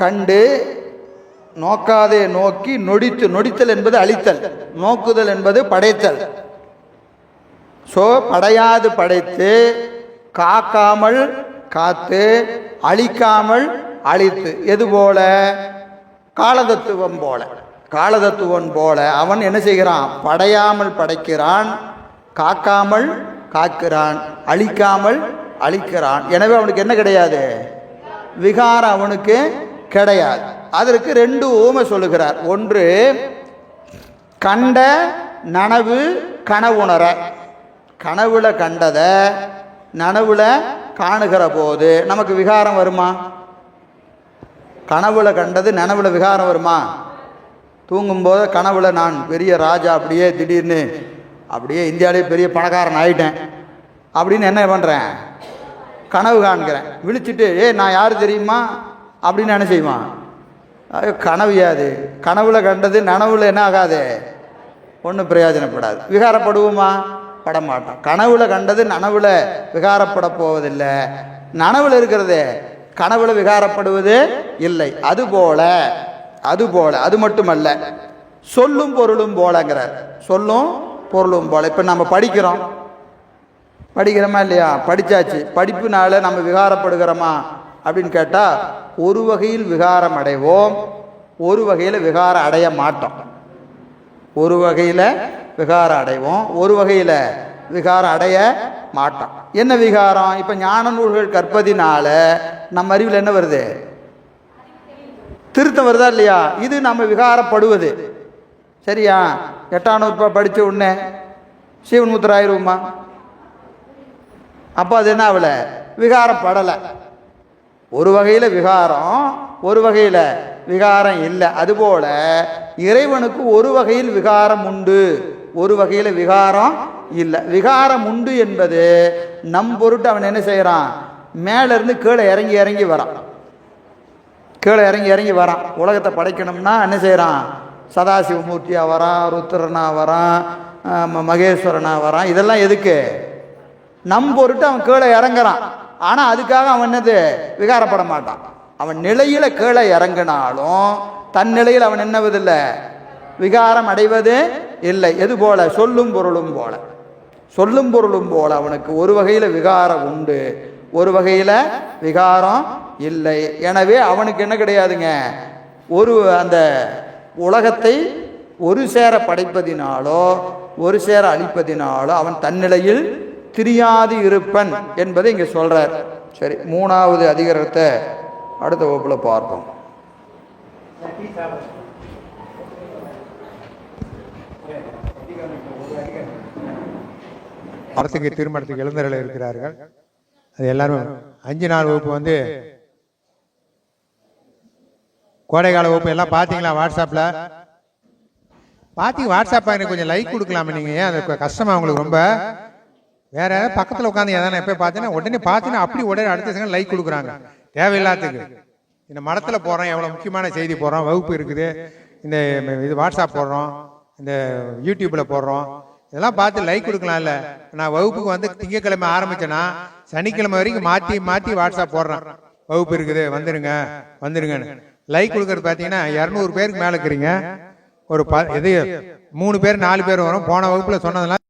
கண்டு, நோக்காதே நோக்கி, நொடித்து. நொடித்தல் என்பது அழித்தல், நோக்குதல் என்பது படைத்தல். ஸோ படையாது படைத்து, காக்காமல் காத்து, அழிக்காமல் அழித்து. எது போல, காலதத்துவம் போல. காலதத்துவன் போல அவன் என்ன செய்கிறான், படையாமல் படைக்கிறான், காக்காமல் காக்கிறான், அழிக்காமல் அழிக்கிறான். எனவே அவனுக்கு என்ன கிடையாது, விகாரம் அவனுக்கு கிடையாது. அதற்கு ரெண்டு ஊமை சொல்லுகிறார். ஒன்று கண்ட நனவு கனவுணர. கனவுல கண்டதை நனவுல காணுகிற போது நமக்கு விகாரம் வருமா? கனவுல கண்டது நனவுல விகாரம் வருமா? தூங்கும்போது கனவுல நான் பெரிய ராஜா, அப்படியே திடீர்னு அப்படியே இந்தியாவிலே பெரிய பணக்காரன் ஆகிட்டேன் அப்படின்னு என்ன பண்ணுறேன், கனவு காண்கிறேன். விழிச்சிட்டு நான் யார் தெரியுமா அப்படின்னு என்ன செய்வான், கனவு யாது. கனவுல கண்டது நனவுல என்ன ஆகாது, ஒன்றும் பிரயோஜனப்படாது. விகாரப்படுவோமா? படமாட்டான். கனவுல கண்டது நனவுல விகாரப்பட போவதில்லை, நனவுல இருக்கிறது கனவுல விகாரப்படுவது இல்லை. அதுபோல அது மட்டுமல்ல, சொல்லும் பொருளும் போலங்கிறார். சொல்லும் பொருளும் போல. இப்போ நம்ம படிக்கிறோமா இல்லையா, படித்தாச்சு, படிப்புனால நம்ம விகாரப்படுகிறோமா அப்படின்னு கேட்டால், ஒரு வகையில் விகாரம் அடைவோம், ஒரு வகையில் விகாரம் அடைய மாட்டோம். ஒரு வகையில் விகாரம் அடைவோம், ஒரு வகையில் விகாரம் அடைய மாட்டோம். என்ன விகாரம்? இப்போ ஞான நூல்கள் கற்பதினால நம்ம அறிவில் என்ன வருது, திருத்தம் வருதா இல்லையா? இது நம்ம விகாரப்படுவது. சரியா? 8ஆம் வகுப்பு படித்த உடனே சீவன் முத்திர ஆயிடுவோமா? அப்போ அது என்ன ஆகலை, விகாரப்படலை. ஒரு வகையில் விகாரம், ஒரு வகையில் விகாரம் இல்லை. அதுபோல இறைவனுக்கு ஒரு வகையில் விகாரம் உண்டு, ஒரு வகையில் விகாரம் இல்லை. விகாரம் உண்டு என்பது நம் பொருட்டு அவன் என்ன செய்கிறான், மேலேருந்து கீழே இறங்கி இறங்கி வரான், கீழே இறங்கி இறங்கி வரான். உலகத்தை படைக்கணும்னா என்ன செய்கிறான், சதாசிவமூர்த்தியாக வரான், ருத்ரனாக வரான், மகேஸ்வரனாக வரான். இதெல்லாம் எதுக்கு, நம் பொருட்டு அவன் கீழே இறங்குறான். ஆனால் அதுக்காக அவன் என்னது, விகாரப்பட மாட்டான். அவன் நிலையில் கீழே இறங்கினாலும் தன் நிலையில் அவன் என்னவதில்லை, விகாரம் அடைவது இல்லை. எது போல, சொல்லும் பொருளும் போல. சொல்லும் பொருளும் போல அவனுக்கு ஒரு வகையில் விகாரம் உண்டு, ஒரு வகையில் விகாரம் இல்லை. எனவே அவனுக்கு என்ன கிடையாதுங்க, ஒரு அந்த உலகத்தை ஒரு சேர படைப்பதினாலோ ஒரு சேர அழிப்பதினாலோ அவன் தன்னிலையில் திரியாது இருப்பன் என்பதை இங்கே சொல்கிறார். சரி, 3வது அதிகாரத்தை அடுத்த வகுப்பில் பார்ப்போம். மரத்துக்கு திருமணத்துக்கு இளைஞர்கள் இருக்கிறார்கள். அது எல்லாரும் 5 நாள் வகுப்பு கோடைக்கால வகுப்பு எல்லாம் பார்த்தீங்களா? வாட்ஸ்அப்பில் பார்த்தீங்க? வாட்ஸ்அப்பில் எனக்கு கொஞ்சம் லைக் கொடுக்கலாமே நீங்கள்? ஏன் அது கஷ்டமா உங்களுக்கு ரொம்ப? வேற யாராவது பக்கத்தில் உட்காந்து எதனா எப்போ பார்த்தீங்கன்னா உடனே பார்த்தீங்கன்னா அப்படி உடனே அடுத்த செகண்ட் லைக் கொடுக்குறாங்க. தேவையில்லாததுக்கு இந்த மடத்தில் போகிறோம், எவ்வளோ முக்கியமான செய்தி போடுறோம், வகுப்பு இருக்குது, இந்த இது வாட்ஸ்அப் போடுறோம், இந்த யூடியூப்பில் போடுறோம், இதெல்லாம் பார்த்து லைக் கொடுக்கலாம்ல. நான் வகுப்புக்கு திங்கக்கிழமை ஆரம்பிச்சேன்னா சனிக்கிழமை வரைக்கும் மாற்றி மாற்றி வாட்ஸ்அப் போடுறேன், வகுப்பு இருக்குது வந்துருங்கன்னு. லைக் கொடுக்கறது பார்த்தீங்கன்னா 200 பேருக்கு மேலே இருக்கிறீங்க. ஒரு 3 பேர் 4 பேர் வரும். போன வகுப்பில் சொன்னதெல்லாம்